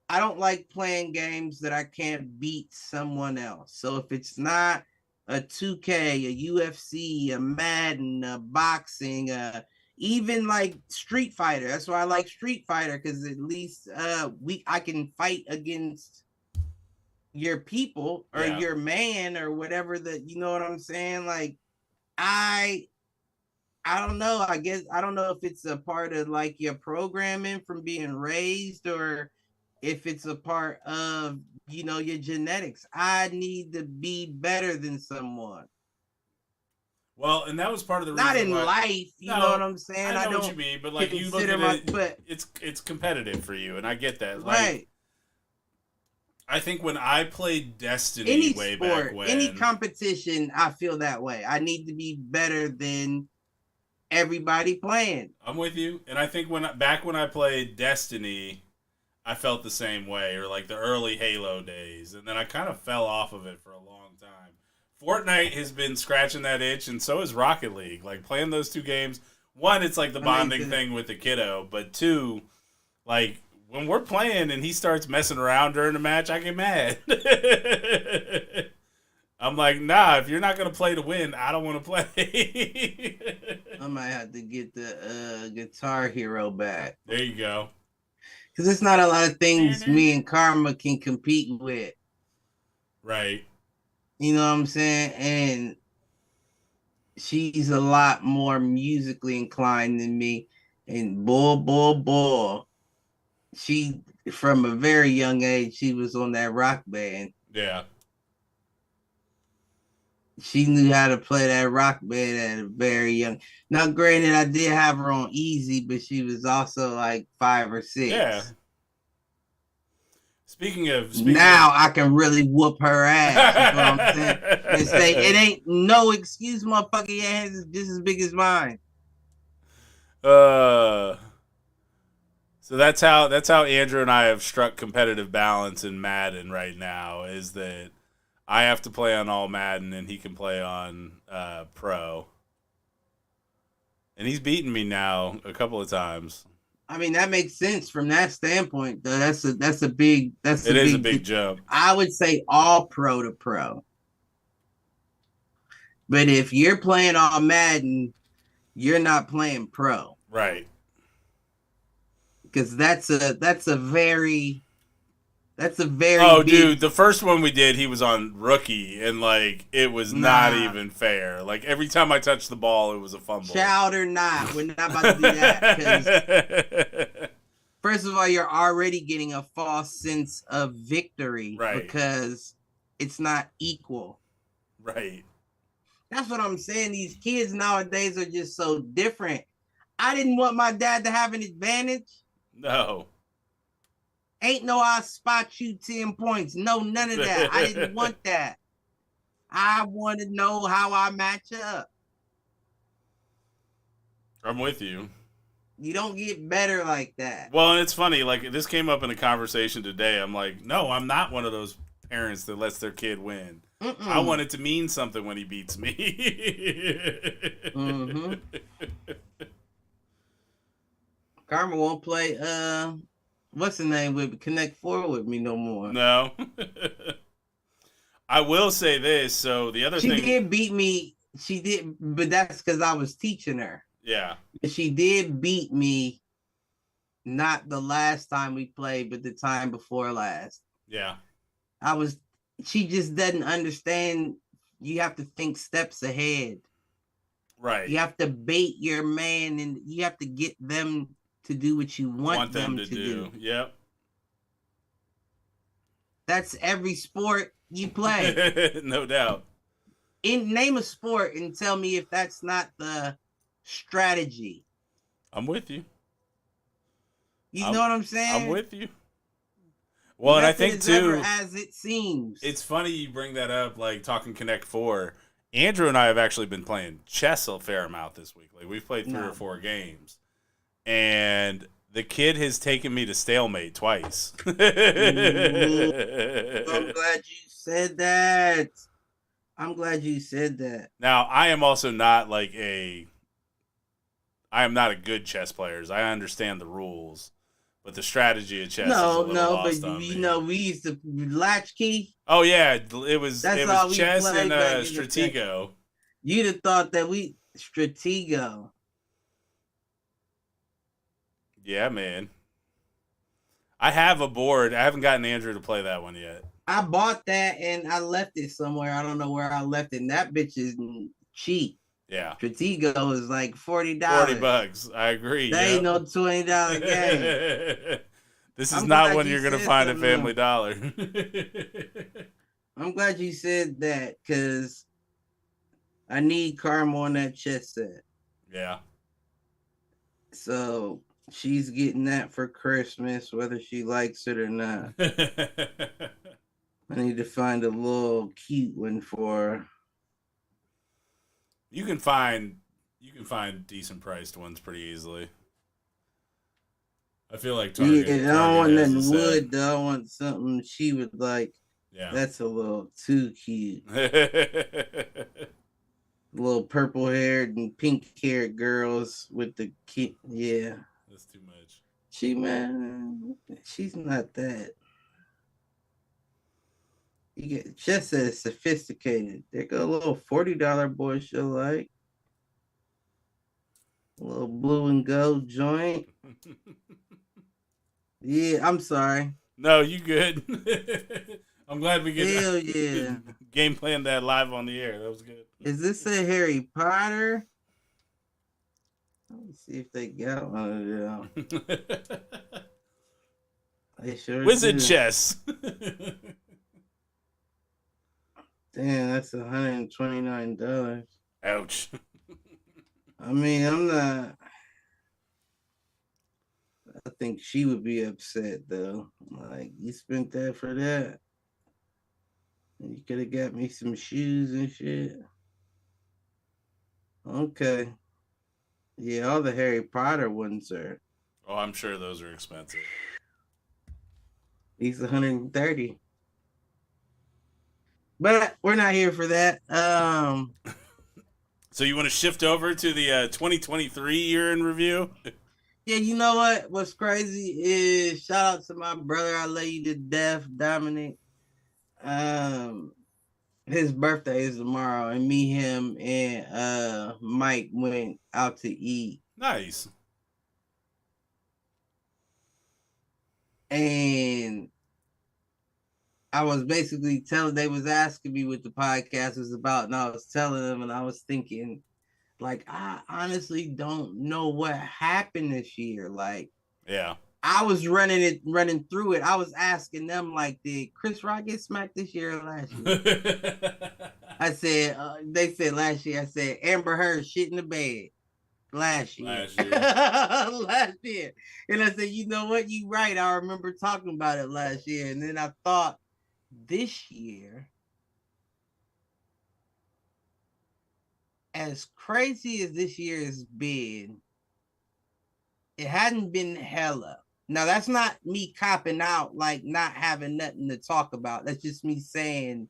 I don't like playing games that I can't beat someone else. So if it's not a 2K, a UFC, a Madden, a boxing, even like Street Fighter. That's why I like Street Fighter, because at least I can fight against your people or your man or whatever that, you know what I'm saying? Like I don't know. I guess I don't know if it's a part of like your programming from being raised, or if it's a part of, your genetics. I need to be better than someone. Well, and that was part of the reason. Not in life, you know what I'm saying? I know what you mean, but like you look at it, but it's competitive for you, and I get that. Like, right. I think when I played Destiny back when, any competition, I feel that way. I need to be better than everybody playing. I'm with you, and I think when I played Destiny, I felt the same way, or like the early Halo days, and then I kind of fell off of it for a long time. Fortnite has been scratching that itch, and so is Rocket League. Like, playing those two games, one, it's like the bonding thing with the kiddo, but two, like, when we're playing and he starts messing around during the match, I get mad. I'm like, nah, if you're not going to play to win, I don't want to play. I might have to get the Guitar Hero back. There you go. Because there's not a lot of things me and Karma can compete with. Right. You know what I'm saying? And she's a lot more musically inclined than me. And boy, she, from a very young age, she was on that rock band. Yeah. She knew how to play that rock band at a very young. Now, granted, I did have her on easy, but she was also like 5 or 6. Yeah. Speaking now I can really whoop her ass. You know what I'm saying? And say it ain't no excuse, motherfucker. Your hands is just as big as mine. So that's how Andrew and I have struck competitive balance in Madden right now. Is that I have to play on all Madden and he can play on Pro. And he's beaten me now a couple of times. I mean, that makes sense from that standpoint, though. That's a big jump. I would say all pro to pro. But if you're playing all Madden, you're not playing pro. Right. Because that's a very Oh, dude, the first one we did, he was on rookie, and like it was not even fair. Like every time I touched the ball, it was a fumble. Child or not, we're not about to do that. First of all, you're already getting a false sense of victory, right? Because it's not equal, right? That's what I'm saying. These kids nowadays are just so different. I didn't want my dad to have an advantage. No. Ain't no I spot you 10 points. No, none of that. I didn't want that. I want to know how I match up. I'm with you. You don't get better like that. Well, and it's funny. Like, this came up in a conversation today. I'm like, no, I'm not one of those parents that lets their kid win. I want it to mean something when he beats me. Mm-hmm. Karma won't play, what's the name with Connect 4 with me no more. No. I will say this. So the other thing. She did beat me. She did, but that's because I was teaching her. Yeah. She did beat me, not the last time we played, but the time before last. Yeah. She just doesn't understand. You have to think steps ahead. Right. You have to bait your man and you have to get them to do what you want them to do. Yep. That's every sport you play. No doubt. Name a sport and tell me if that's not the strategy. I'm with you. You know what I'm saying? I'm with you. Well, and I think too, as it seems, it's funny you bring that up. Like talking Connect 4, Andrew and I have actually been playing chess a fair amount this week. Like we've played 3 or 4 games, and the kid has taken me to stalemate twice. I'm glad you said that. I'm glad you said that. Now, I am also not I am not a good chess player. I understand the rules. But the strategy of chess is a little lost on me. We used to latchkey. Oh yeah, it was chess and Stratego. You'd have thought that Stratego. Yeah, man. I have a board. I haven't gotten Andrew to play that one yet. I bought that and I left it somewhere. I don't know where I left it. And that bitch is cheap. Yeah. Stratego is like $40. $40. I agree. That ain't no $20 game. This is not one you're gonna find at Family Dollar. I'm glad you said that because I need Karma on that chess set. Yeah. So she's getting that for Christmas, whether she likes it or not. I need to find a little cute one for her. You can find decent priced ones pretty easily. I feel like Target. Yeah, I don't want nothing wood though. I want something she would like. Yeah. That's a little too cute. purple haired and pink haired girls with the kid. Yeah. That's too much. She's not that. You get just as sophisticated. There go a little $40 boy she'll like. A little blue and gold joint. Yeah, I'm sorry. No, you good. I'm glad we get Hell yeah. game plan that live on the air. That was good. Is this a Harry Potter? Let me see if they got one of them. They sure Wizard do. chess. Damn, that's $129. Ouch. I mean, I'm not. I think she would be upset though. Like, you spent that for that. You could have got me some shoes and shit. Okay. Yeah, all the Harry Potter ones are. Oh, I'm sure those are expensive. These $130. But we're not here for that. So you want to shift over to the 2023 year in review? Yeah, you know what? What's crazy is shout out to my brother. I love you to death, Dominic. His birthday is tomorrow, and me, him, and Mike went out to eat. Nice. And I was basically they was asking me what the podcast was about, and I was telling them, and I was thinking, like, I honestly don't know what happened this year. Like, yeah, I was running through it. I was asking them, like, did Chris Rock get smacked this year or last year? I said, they said last year. I said Amber Heard shit in the bed last year. Last year. And I said, you know what? You right. I remember talking about it last year. And then I thought this year, as crazy as this year has been, it hadn't been hella. Now, that's not me copping out, like not having nothing to talk about. That's just me saying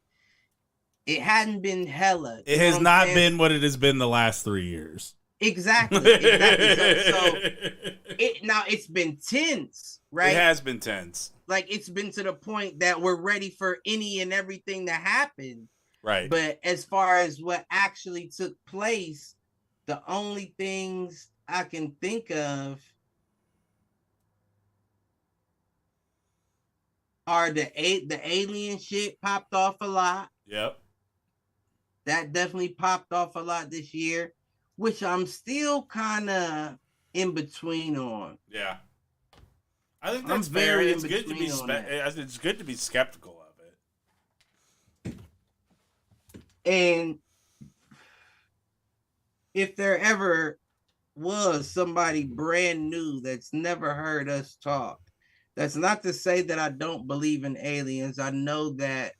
it hadn't been hella. It has not been what it has been the last 3 years. Exactly. Now it's been tense, right? It has been tense. Like, it's been to the point that we're ready for any and everything to happen. Right. But as far as what actually took place, the only things I can think of are the alien shit popped off a lot. Yep. That definitely popped off a lot this year, which I'm still kind of in between on. Yeah. I think that's fair. It's good to be it's good to be skeptical of it. And if there ever was somebody brand new that's never heard us talk, that's not to say that I don't believe in aliens. I know that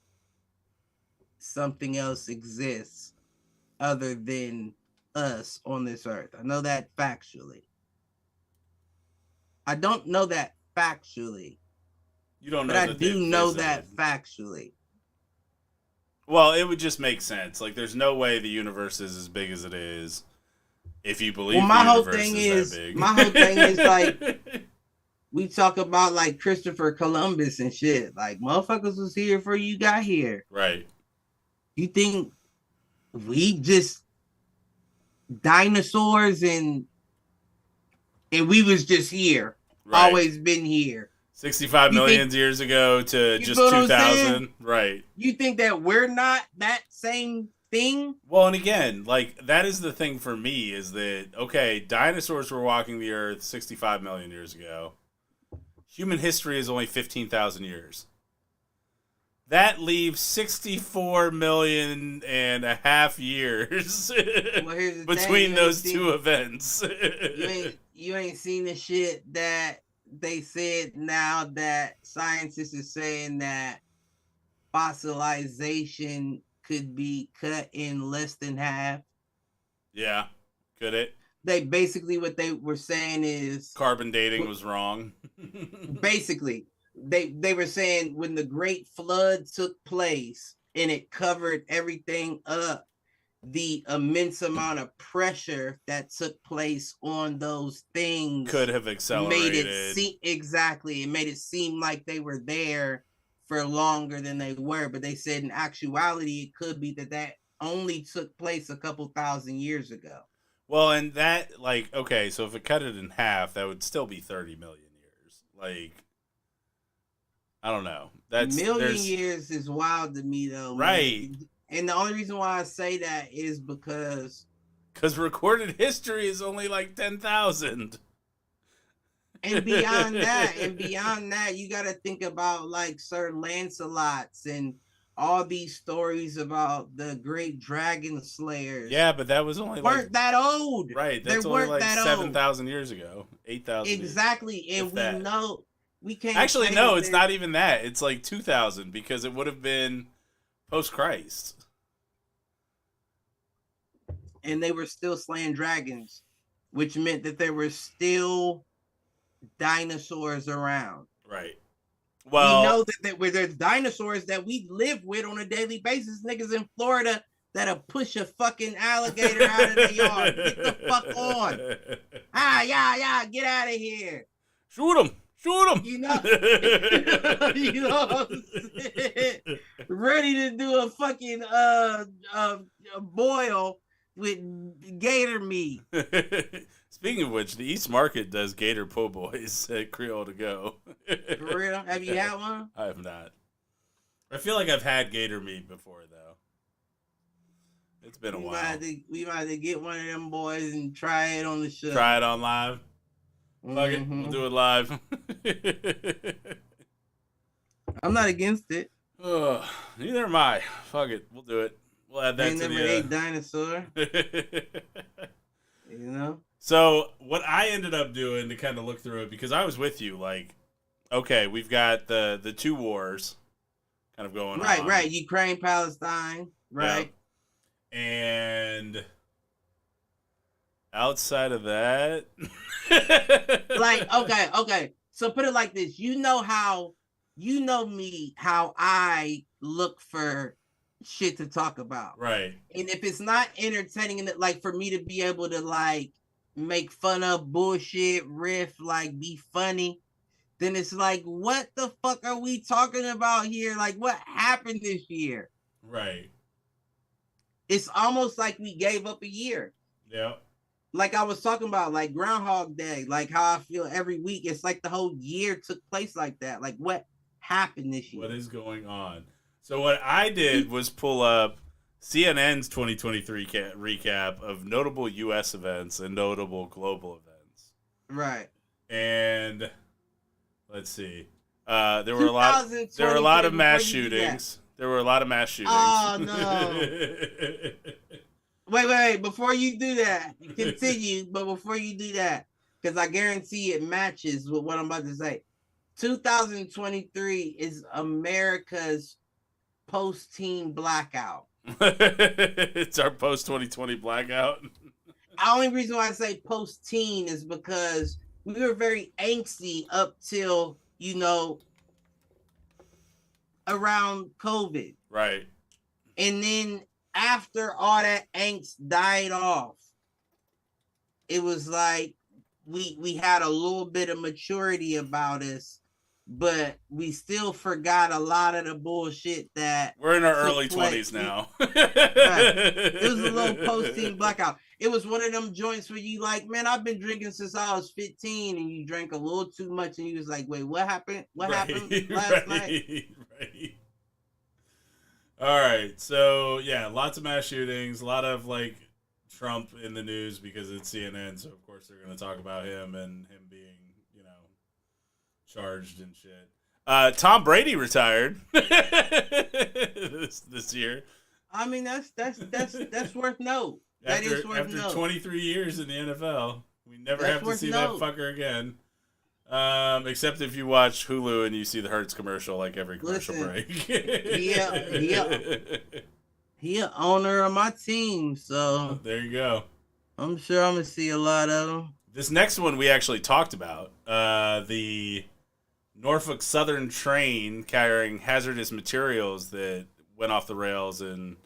something else exists other than us on this earth. I know that factually. I don't know that factually. You don't know, but I do know that factually. Well, it would just make sense. Like, there's no way the universe is as big as it is if you believe the universe is that big. My whole thing is, like, we talk about, like, Christopher Columbus and shit. Like, motherfuckers was here before you got here. Right. You think we just dinosaurs and we was just here, right. Always been here. 65 million years ago to just 2000, right? You think that we're not that same thing? Well, and again, like, that is the thing for me is that, okay, dinosaurs were walking the earth 65 million years ago. Human history is only 15,000 years. That leaves 64 million and a half years between those two events. You ain't seen the shit that they said now that scientists are saying that fossilization could be cut in less than half. Yeah, could it? They basically, what they were saying is carbon dating was wrong. Basically, they were saying when the Great Flood took place and it covered everything up, the immense amount of pressure that took place on those things could have accelerated. It made it seem like they were there for longer than they were. But they said in actuality, it could be that only took place a couple thousand years ago. Well, and that, like, okay, so if it cut it in half, that would still be 30 million years. Like, I don't know. Million years is wild to me, though. Right. Man. And the only reason why I say that is because recorded history is only like 10,000. And beyond that, you got to think about like Sir Lancelot's and all these stories about the great dragon slayers. Yeah, but that was only weren't that old. Right. That's only like 7,000 years ago. 8,000. Exactly. And we know we can't. Actually, no, it's not even that. It's like 2,000 because it would have been post-Christ. And they were still slaying dragons, which meant that there were still dinosaurs around. Right. Well, we know that there's dinosaurs that we live with on a daily basis. Niggas in Florida that'll push a fucking alligator out of the yard. Get the fuck on. Yeah, get out of here. Shoot him. You know, you know what I'm saying? Ready to do a fucking a boil with gator meat. Speaking of which, the East Market does gator po' boys at Creole to Go. For real? Have you had one? I have not. I feel like I've had gator meat before, though. It's been a while. We might have to get one of them boys and try it on the show. Try it on live? Fuck it, we'll do it live. I'm not against it. Neither am I. Fuck it, we'll do it. We'll add that to never ate dinosaur. You know? So what I ended up doing to kind of look through it, because I was with you, like, okay, we've got the two wars kind of going on. Right. Ukraine, Palestine. Right. Yep. And outside of that, like, okay. So put it like this. You know me, how I look for shit to talk about. Right. And if it's not entertaining, and like for me to be able to like make fun of bullshit, riff, like be funny, then it's like, what the fuck are we talking about here? Like, what happened this year? Right. It's almost like we gave up a year. Yeah. Like I was talking about, like Groundhog Day, like how I feel every week. It's like the whole year took place like that. Like what happened this year? What is going on? So what I did was pull up CNN's 2023 recap of notable U.S. events and notable global events. Right. And let's see. There were a lot of mass shootings. There were a lot of mass shootings. Oh no. Wait. Before you do that, continue. But before you do that, because I guarantee it matches with what I'm about to say. 2023 is America's post-teen blackout. It's our post-2020 blackout. The only reason why I say post-teen is because we were very angsty up till, around COVID. Right. And then after all that angst died off, it was like we had a little bit of maturity about us, but we still forgot a lot of the bullshit that we're in our early 20s now. Right. It was a little post-teen blackout. It was one of them joints where you like, man, I've been drinking since I was 15, and you drank a little too much, and you was like, wait, what happened? What happened last night? Right. All right. So yeah, lots of mass shootings, a lot of like Trump in the news because it's CNN, so of course they're going to talk about him and him being, charged and shit. Tom Brady retired this year. I mean, that's worth note. That is worth note. After 23 years in the NFL, we never have to see that fucker again. Except if you watch Hulu and you see the Hertz commercial like every commercial break. He an owner of my team, so there you go. I'm sure I'm gonna see a lot of them. This next one we actually talked about. The Norfolk Southern train carrying hazardous materials that went off the rails in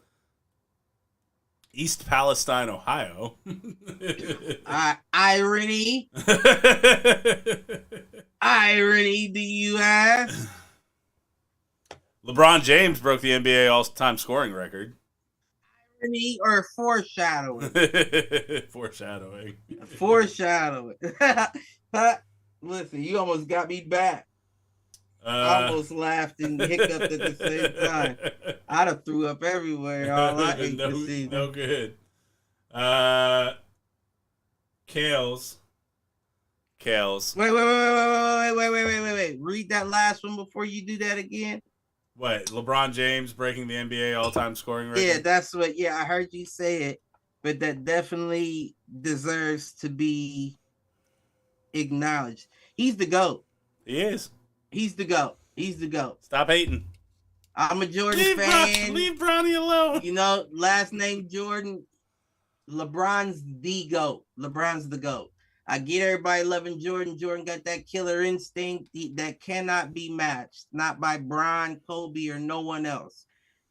East Palestine, Ohio. Irony. Irony, do you ask? LeBron James broke the NBA all-time scoring record. Irony or foreshadowing? Foreshadowing. Foreshadowing. Listen, you almost got me back. I almost laughed and hiccuped at the same time. I'd have threw up everywhere. All I ate this season. No good. Kales. Wait. Read that last one before you do that again. What? LeBron James breaking the NBA all-time scoring record? Yeah, that's what. Yeah, I heard you say it, but that definitely deserves to be acknowledged. He's the GOAT. He is. He's the GOAT. Stop hating. I'm a Jordan fan. Leave Bronny alone. You know, last name Jordan. LeBron's the GOAT. LeBron's the GOAT. I get everybody loving Jordan. Jordan got that killer instinct that cannot be matched. Not by Bron, Kobe, or no one else.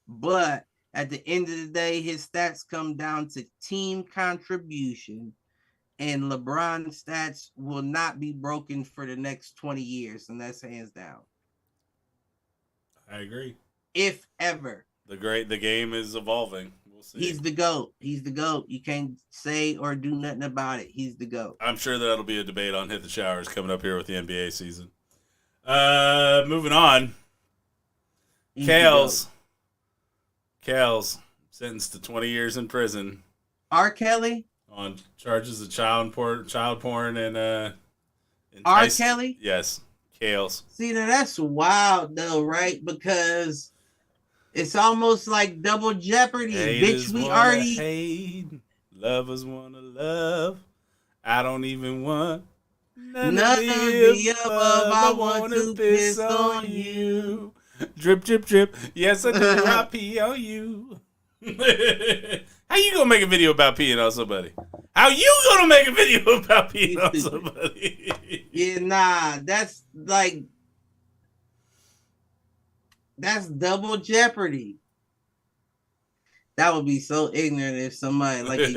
But at the end of the day, his stats come down to team contribution. And LeBron's stats will not be broken for the next 20 years. And that's hands down. I agree. If ever. The game is evolving. We'll see. He's the GOAT. You can't say or do nothing about it. He's the GOAT. I'm sure that'll be a debate on Hit the Showers coming up here with the NBA season. Moving on. Kales sentenced to 20 years in prison. R. Kelly? On charges of child porn and R. Kelly? Yes. Kales. See, now that's wild though, right? Because it's almost like double jeopardy. Haters Bitch, we wanna already hate. Lovers wanna love. I don't even want none of the above. I want to piss on you. Drip, drip, drip. Yes, I do. I pee on you. How you gonna make a video about peeing on somebody? How you gonna make a video about peeing on somebody? Yeah, nah, that's double jeopardy. That would be so ignorant if somebody like a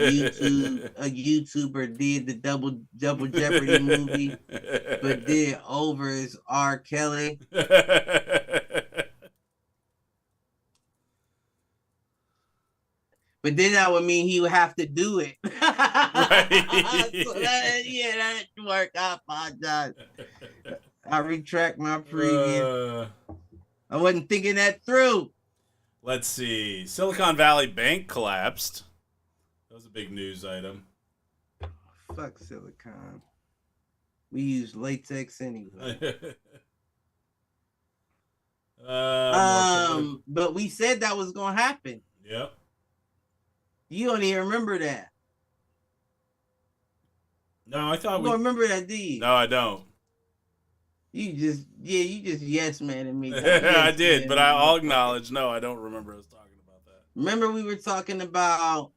YouTuber did the double jeopardy movie, but did over as R. Kelly. But then that would mean he would have to do it. Right. So that didn't work. I apologize. I retract my previous. I wasn't thinking that through. Let's see. Silicon Valley Bank collapsed. That was a big news item. Fuck Silicon. We use latex anyway. But we said that was gonna happen. Yep. You don't even remember that. No, I thought you don't remember that, do you? No, I don't. You just yes man and me. I did, but I'll acknowledge. No, I don't remember us talking about that. Remember we were talking about.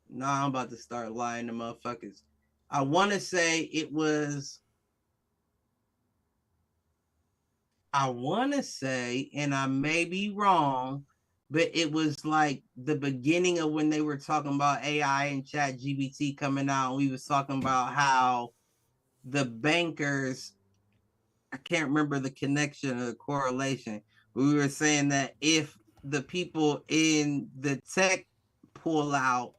No, I'm about to start lying to motherfuckers. I want to say it was. I want to say, and I may be wrong, but it was like the beginning of when they were talking about AI and ChatGPT coming out. And we was talking about how the bankers, I can't remember the connection or the correlation. We were saying that if the people in the tech pull out,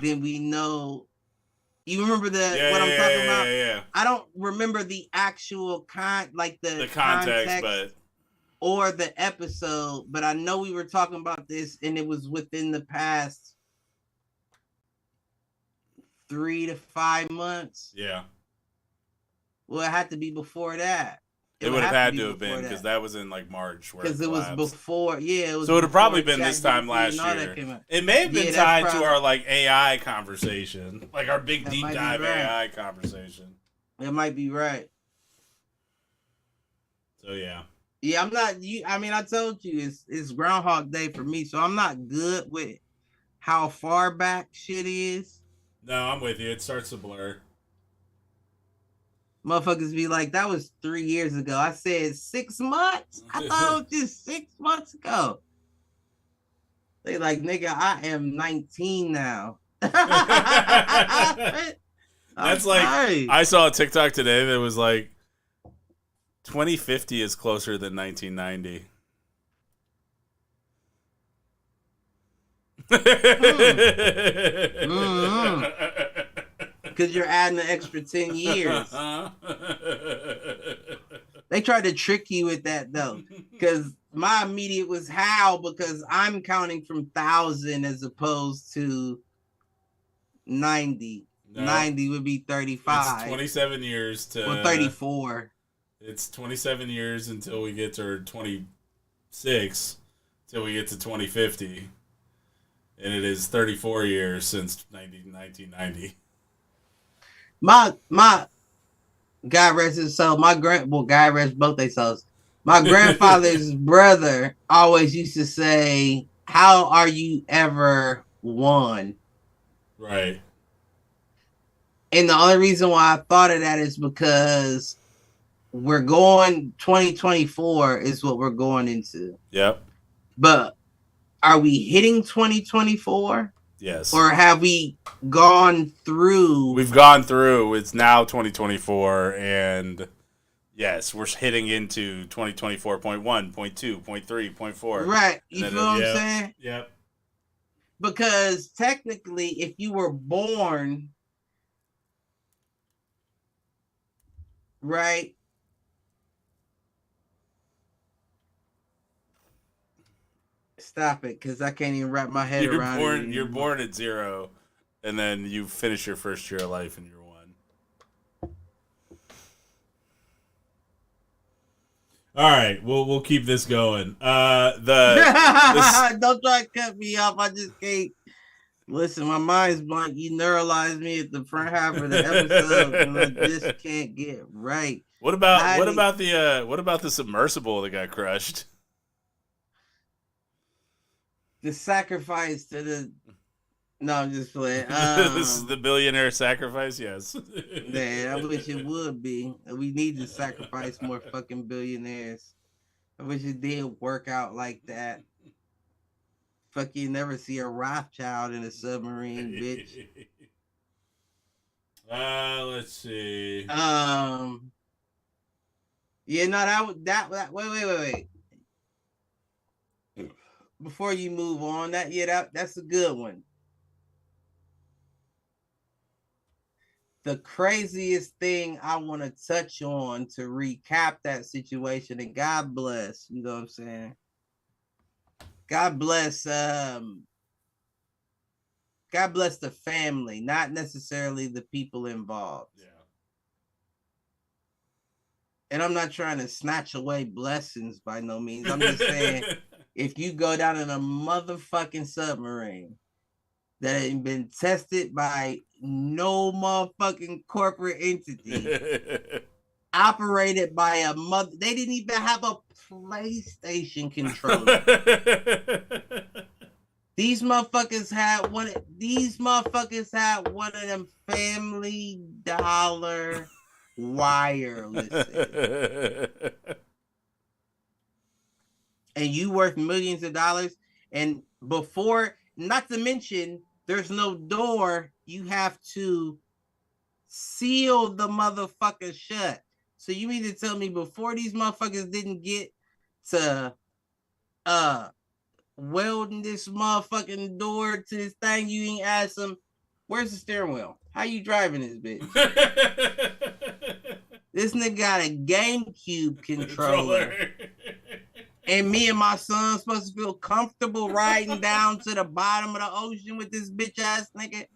then we know. You remember what I'm talking about? Yeah. I don't remember the actual the context, but or the episode, but I know we were talking about this, and it was within the past 3 to 5 months. Yeah. Well, it had to be before that. It would have had to have been because that was in like March. Because it was before, it was. So it would have probably been this time last year. It may have been tied to our like AI conversation, like our big deep dive AI conversation. It might be right. So yeah. Yeah, I'm not. I told you it's Groundhog Day for me, so I'm not good with how far back shit is. No, I'm with you. It starts to blur. Motherfuckers be like, that was 3 years ago. I said 6 months. I thought it was just 6 months ago. They like, nigga, I am 19 now. That's like, I saw a TikTok today that was like 2050 is closer than 1990. Because you're adding an extra 10 years. They tried to trick you with that though. Because my immediate was how, because I'm counting from 1,000 as opposed to 90. No, 90 would be 35. It's 27 years to 34. It's 27 years until we get to 26, till we get to 2050. And it is 34 years since 1990. My God rest his soul. God rest both their souls. My grandfather's brother always used to say, "How are you ever one?" Right. And the only reason why I thought of that is because we're going 2024 is what we're going into. Yep. But are we hitting 2024? Yes. Or have we gone through? We've gone through. It's now 2024, and yes, we're hitting into 2024.1, 0.2, 0.3, 0.4. Right. You feel what I'm saying? Yep. Because technically, if you were born, right? Stop it, because I can't even wrap my head around it. You're born at 0, and then you finish your first year of life and you're 1. All right, we'll keep this going. Don't try to cut me off. I just can't. Listen, my mind's blank. You neuralized me at the front half of the episode, and I just can't get right. What about the submersible that got crushed? The sacrifice to the... No, I'm just playing. This is the billionaire sacrifice, yes. Man, I wish it would be. We need to sacrifice more fucking billionaires. I wish it did work out like that. Fuck, you never see a Rothschild in a submarine, bitch. Let's see. Yeah, no, that wait. Before you move on, that's a good one. The craziest thing I want to touch on to recap that situation, and God bless, you know what I'm saying? God bless the family, not necessarily the people involved. Yeah. And I'm not trying to snatch away blessings by no means. I'm just saying, if you go down in a motherfucking submarine that ain't been tested by no motherfucking corporate entity, operated by a mother, they didn't even have a PlayStation controller. These motherfuckers had one of them Family Dollar wireless. And you worth millions of dollars. And before, not to mention, there's no door. You have to seal the motherfucker shut. So you mean to tell me before these motherfuckers didn't get to welding this motherfucking door to this thing, you ain't asked them, where's the steering wheel? How you driving this bitch? This nigga got a GameCube controller. And me and my son supposed to feel comfortable riding down to the bottom of the ocean with this bitch ass nigga.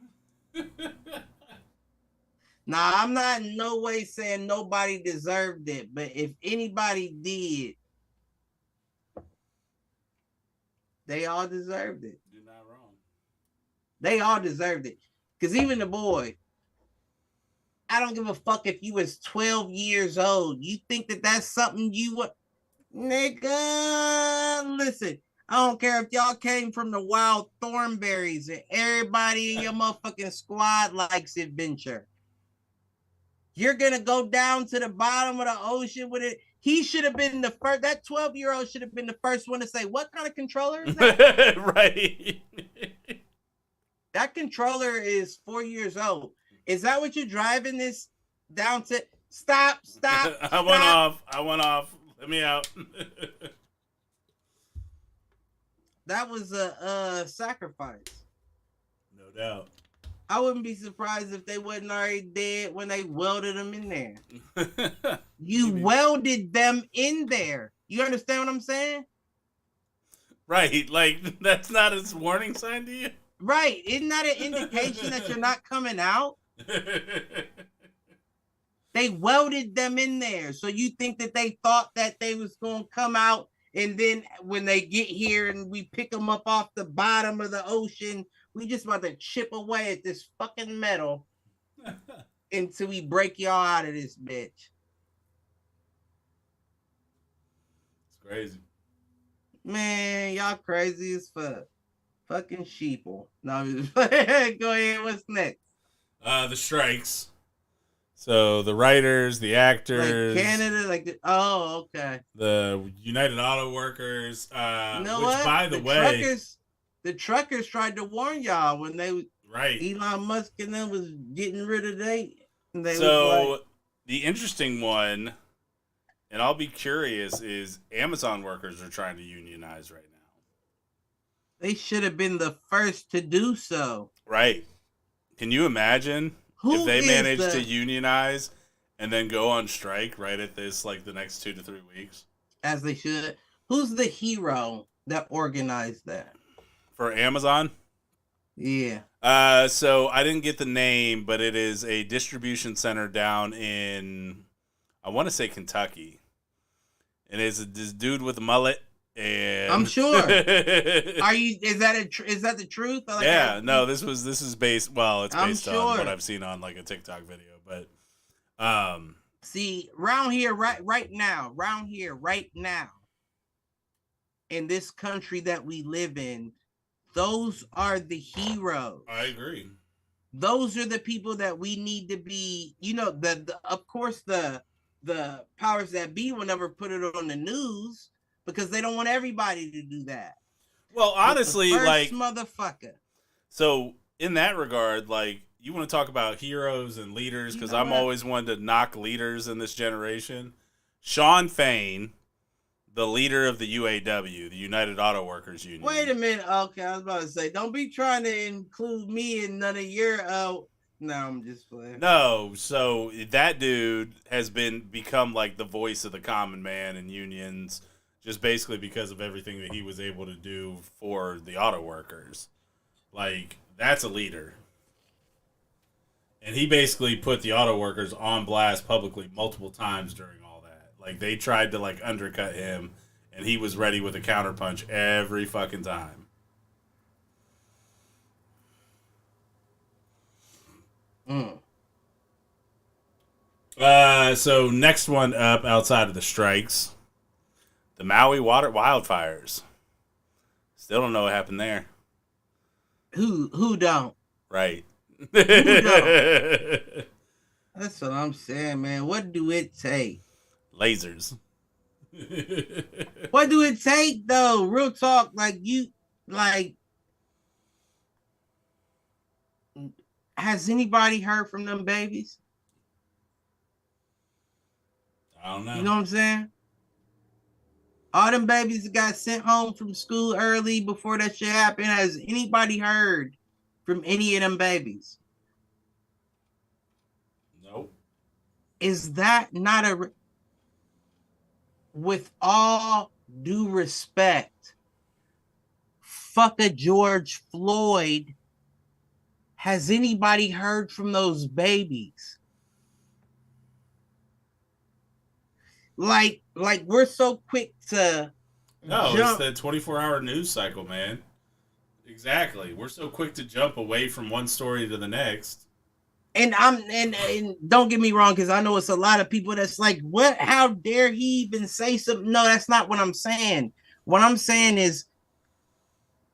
Now, I'm not in no way saying nobody deserved it, but if anybody did, they all deserved it. You're not wrong. They all deserved it. Because even the boy, I don't give a fuck if you was 12 years old. You think that that's something you would... Nigga, listen, I don't care if y'all came from the wild Thornberries and everybody in your motherfucking squad likes adventure. You're gonna go down to the bottom of the ocean with it. He should have been the first. That 12-year-old should have been the first one to say, "What kind of controller is that?" Right. That controller is 4 years old. Is that what you're driving this down to? Stop! I went off. Let me out. That was a sacrifice. No doubt. I wouldn't be surprised if they wasn't already dead when they welded them in there. You welded them in there. You understand what I'm saying? Right. Like, that's not a warning sign to you? Right. Isn't that an indication that you're not coming out? They welded them in there. So you think that they thought that they was going to come out, and then when they get here and we pick them up off the bottom of the ocean, we just about to chip away at this fucking metal until we break y'all out of this bitch. It's crazy. Man, y'all crazy as fuck. Fucking sheeple. No, go ahead. What's next? The strikes. So the writers, the actors, like Canada, oh, okay. The United Auto Workers. You know which, what? by the way, the truckers tried to warn y'all when they right. Elon Musk and them was getting rid of they. So the interesting one, and I'll be curious, is Amazon workers are trying to unionize right now. They should have been the first to do so. Right. Can you imagine if they managed to unionize and then go on strike right at this, like, the next 2 to 3 weeks? As they should. Who's the hero that organized that? For Amazon? Yeah. So I didn't get the name, but it is a distribution center down in, I want to say Kentucky. And it's this dude with a mullet. And I'm sure. Is that the truth? Yeah, no, this is based, well, it's based on what I've seen on like a TikTok video, but see, around here right now, in this country that we live in, those are the heroes. I agree. Those are the people that we need to be, of course the powers that be will never put it on the news, because they don't want everybody to do that. Well, honestly, like, motherfucker. So in that regard, like, you want to talk about heroes and leaders, because I'm always one to knock leaders in this generation. Sean Fain, the leader of the UAW, the United Auto Workers Union. Wait a minute. Okay, I was about to say, don't be trying to include me in none of your. No, I'm just playing. No, so that dude has become like the voice of the common man in unions. Just basically because of everything that he was able to do for the auto workers. Like, that's a leader. And he basically put the auto workers on blast publicly multiple times during all that. Like, they tried to, like, undercut him, and he was ready with a counterpunch every fucking time. So, next one up outside of the strikes. The Maui water wildfires. Still don't know what happened there. Who don't? Right. Who don't? That's what I'm saying, man. What do it take? Lasers. What do it take, though? Real talk, has anybody heard from them babies? I don't know. You know what I'm saying? All them babies that got sent home from school early before that shit happened. Has anybody heard from any of them babies? Nope. Is that not with all due respect, fuck a George Floyd? Has anybody heard from those babies? Like we're so quick to jump. It's the 24-hour news cycle, man. Exactly. We're so quick to jump away from one story to the next. And and don't get me wrong, because I know it's a lot of people that's like, what? How dare he even say something? No, that's not what I'm saying. What I'm saying is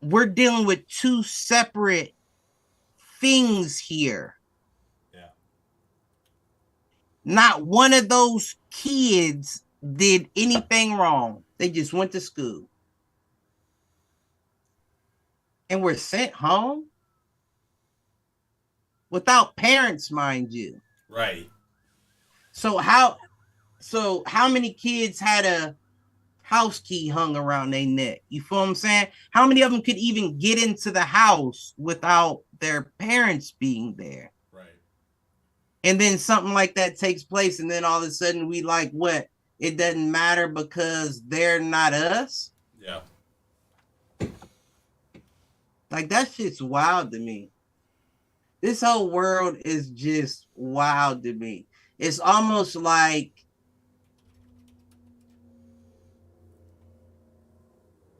we're dealing with two separate things here. Yeah. Not one of those kids did anything wrong. They just went to school and were sent home without parents, mind you. Right. So how many kids had a house key hung around their neck? You feel what I'm saying? How many of them could even get into the house without their parents being there? Right. And then something like that takes place, and then all of a sudden we like, what? It doesn't matter because they're not us? Yeah. Like, that shit's wild to me. This whole world is just wild to me. It's almost like,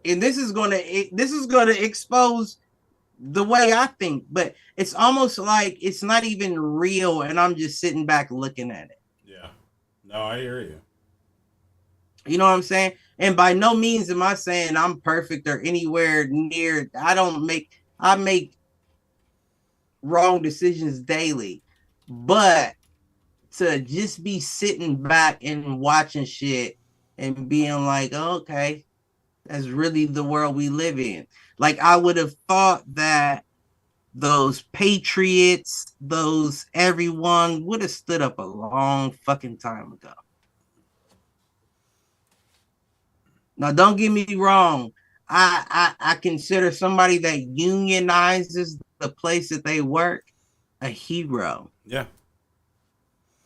and this is gonna expose the way I think, but it's almost like it's not even real, and I'm just sitting back looking at it. Yeah. No, I hear you. You know what I'm saying? And by no means am I saying I'm perfect or anywhere near. I make wrong decisions daily, but to just be sitting back and watching shit and being like, oh, okay, that's really the world we live in. Like, I would have thought that those patriots, those everyone would have stood up a long fucking time ago. Now, don't get me wrong. I consider somebody that unionizes the place that they work a hero. Yeah.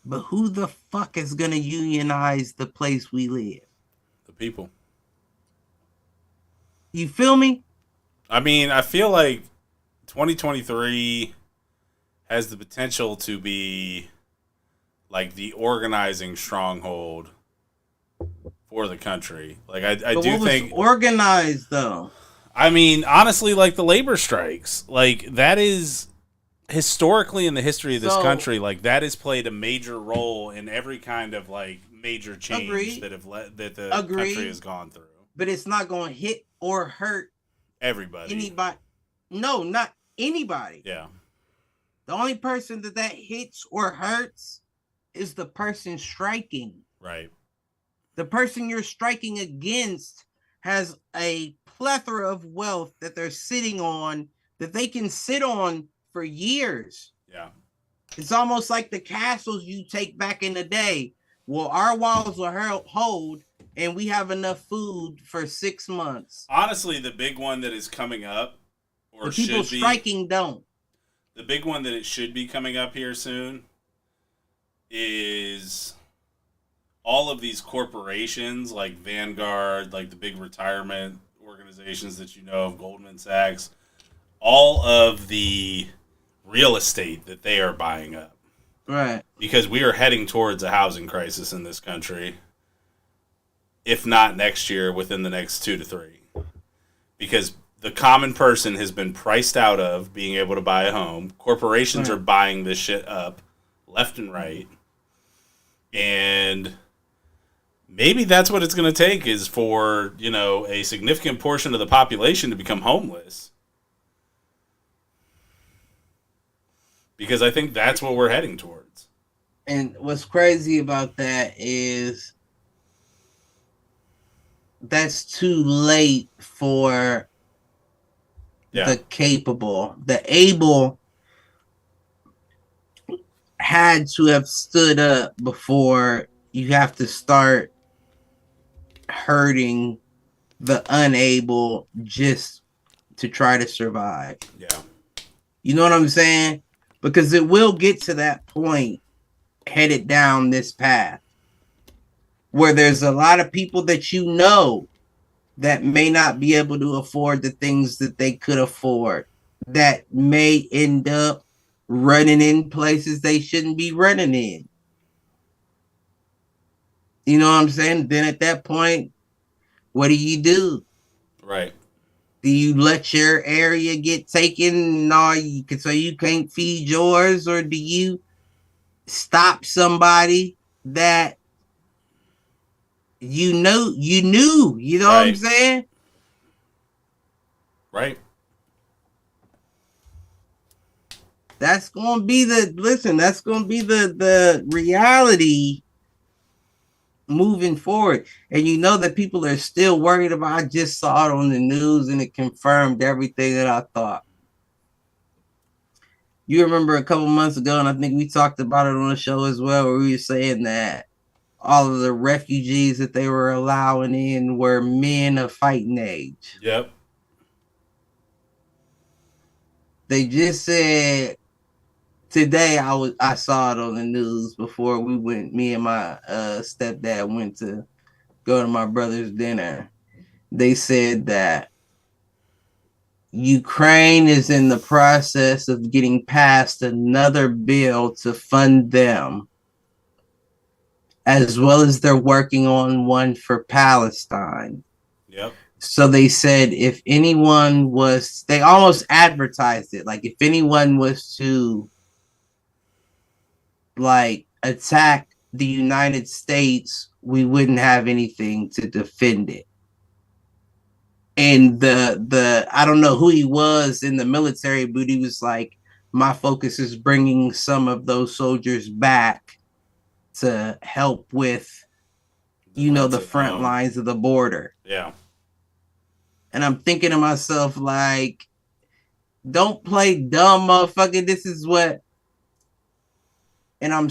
But who the fuck is going to unionize the place we live? The people. You feel me? I mean, I feel like 2023 has the potential to be like the organizing stronghold for the country. Like, I do think organized though. I mean, honestly, like the labor strikes, like that is historically in the history of this country, like that has played a major role in every kind of like major change that the country has gone through. But it's not going to hit or hurt everybody. Anybody? No, not anybody. Yeah. The only person that hits or hurts is the person striking. Right. The person you're striking against has a plethora of wealth that they're sitting on that they can sit on for years. Yeah. It's almost like the castles you take back in the day. Well, our walls will hold and we have enough food for 6 months. Honestly, the big one that is coming up, or the people should be, striking don't. The big one that it should be coming up here soon is all of these corporations like Vanguard, like the big retirement organizations that you know of, Goldman Sachs, all of the real estate that they are buying up. Right. Because we are heading towards a housing crisis in this country. If not next year, within the next 2 to 3. Because the common person has been priced out of being able to buy a home. Corporations are buying this shit up left and right. And maybe that's what it's going to take, is for, you know, a significant portion of the population to become homeless. Because I think that's what we're heading towards. And what's crazy about that is that's too late for the capable. The able had to have stood up before you have to start hurting the unable just to try to survive. Yeah. You know what I'm saying? Because it will get to that point headed down this path where there's a lot of people that you know that may not be able to afford the things that they could afford, that may end up running in places they shouldn't be running in. You know what I'm saying? Then at that point, what do you do? Right. Do you let your area get taken so you can't feed yours? Or do you stop somebody that you knew? You know what I'm saying? Right. That's going to be the reality moving forward. And you know that people are still worried about. I just saw it on the news and it confirmed everything that I thought. You remember a couple months ago, and I think we talked about it on the show as well, where we were saying that all of the refugees that they were allowing in were men of fighting age. Yep. They just said today, I saw it on the news before we went, me and my stepdad went to go to my brother's dinner. They said that Ukraine is in the process of getting passed another bill to fund them, as well as they're working on one for Palestine. Yep. So they said if anyone was, they almost advertised it, like if anyone was to like attack the United States, we wouldn't have anything to defend it. And the I don't know who he was in the military, but he was like, my focus is bringing some of those soldiers back to help with, the front lines of the border. Yeah. And I'm thinking to myself, like, don't play dumb, motherfucker. This is what, and I'm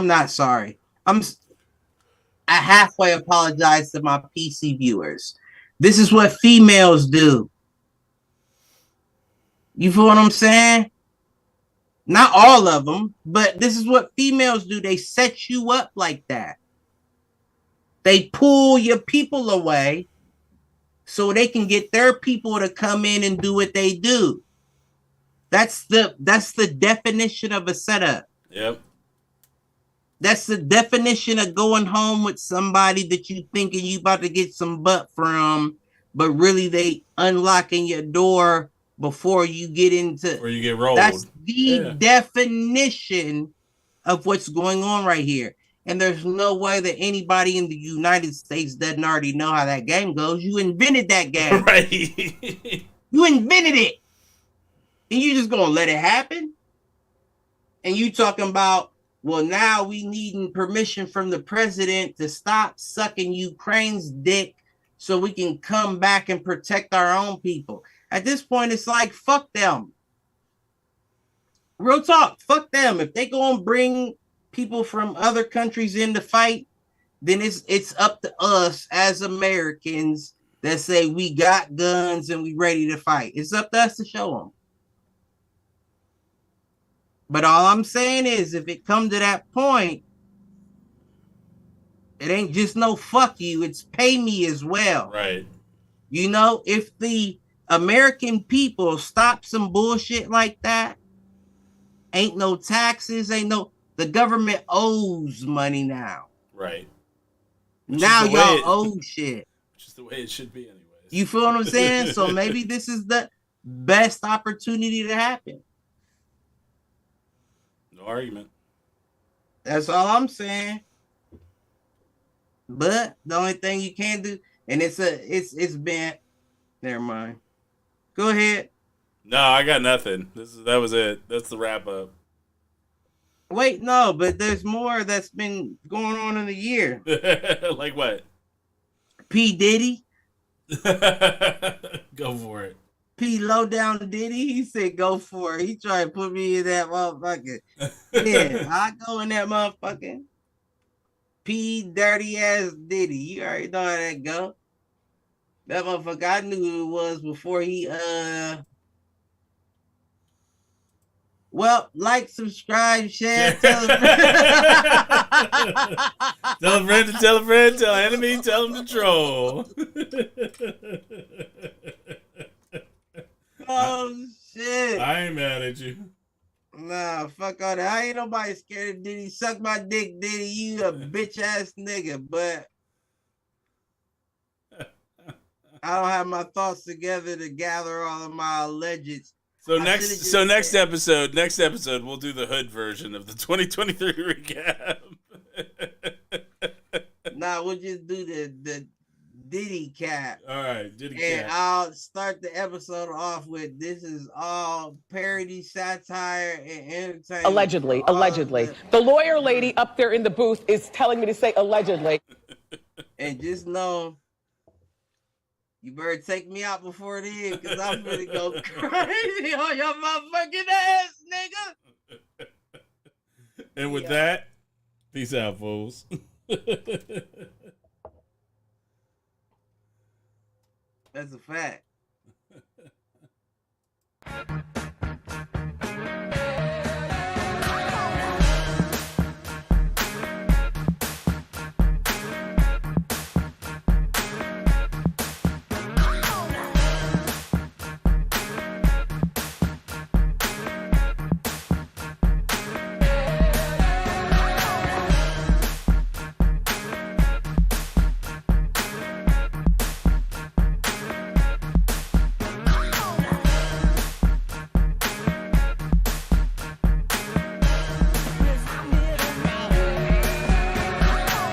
not sorry. I halfway apologize to my PC viewers. This is what females do. You feel what I'm saying? Not all of them, but this is what females do. They set you up like that. They pull your people away so they can get their people to come in and do what they do. That's the definition of a setup. Yep. That's the definition of going home with somebody that you thinking you about to get some butt from, but really they unlocking your door before you get into. Or you get rolled. That's the definition of what's going on right here. And there's no way that anybody in the United States doesn't already know how that game goes. You invented that game. Right. You invented it. And you just gonna let it happen? And you talking about, well, now we needing permission from the president to stop sucking Ukraine's dick so we can come back and protect our own people. At this point, it's like, fuck them. Real talk, fuck them. If they go and bring people from other countries in to fight, then it's up to us as Americans that say we got guns and we ready to fight. It's up to us to show them. But all I'm saying is, if it come to that point, it ain't just no fuck you, it's pay me as well. Right. If the American people stop some bullshit like that, ain't no taxes, the government owes money now. Right. Now y'all owe shit. Which is the way it should be anyways. You feel what I'm saying? So maybe this is the best opportunity to happen. No argument. That's all I'm saying. But the only thing you can do, and it's been, never mind. Go ahead. No, I got nothing. That was it. That's the wrap up. Wait, no, but there's more that's been going on in the year. Like what? P. Diddy. Go for it. P. Low Down Diddy. He said, go for it. He tried to put me in that motherfucker. Yeah, I go in that motherfucker. P. Dirty ass Diddy. You already know how that go. That motherfucker, I knew who it was before he, well, like, subscribe, share, tell a friend. Tell a friend to tell a friend, tell an enemy, tell him to troll. Oh, shit. I ain't mad at you. Nah, fuck all that. I ain't nobody scared of Diddy. Suck my dick, Diddy. You a bitch ass nigga, but I don't have my thoughts together to gather all of my allegeds. So next episode, we'll do the hood version of the 2023 recap. Nah, we'll just do the Diddy cap. All right, Diddy And cap. I'll start the episode off with this is all parody, satire, and entertainment. Allegedly. The lawyer lady up there in the booth is telling me to say allegedly. And just know, you better take me out before then, because I'm gonna go crazy on your motherfucking ass, nigga. And with that, peace out, fools. That's a fact.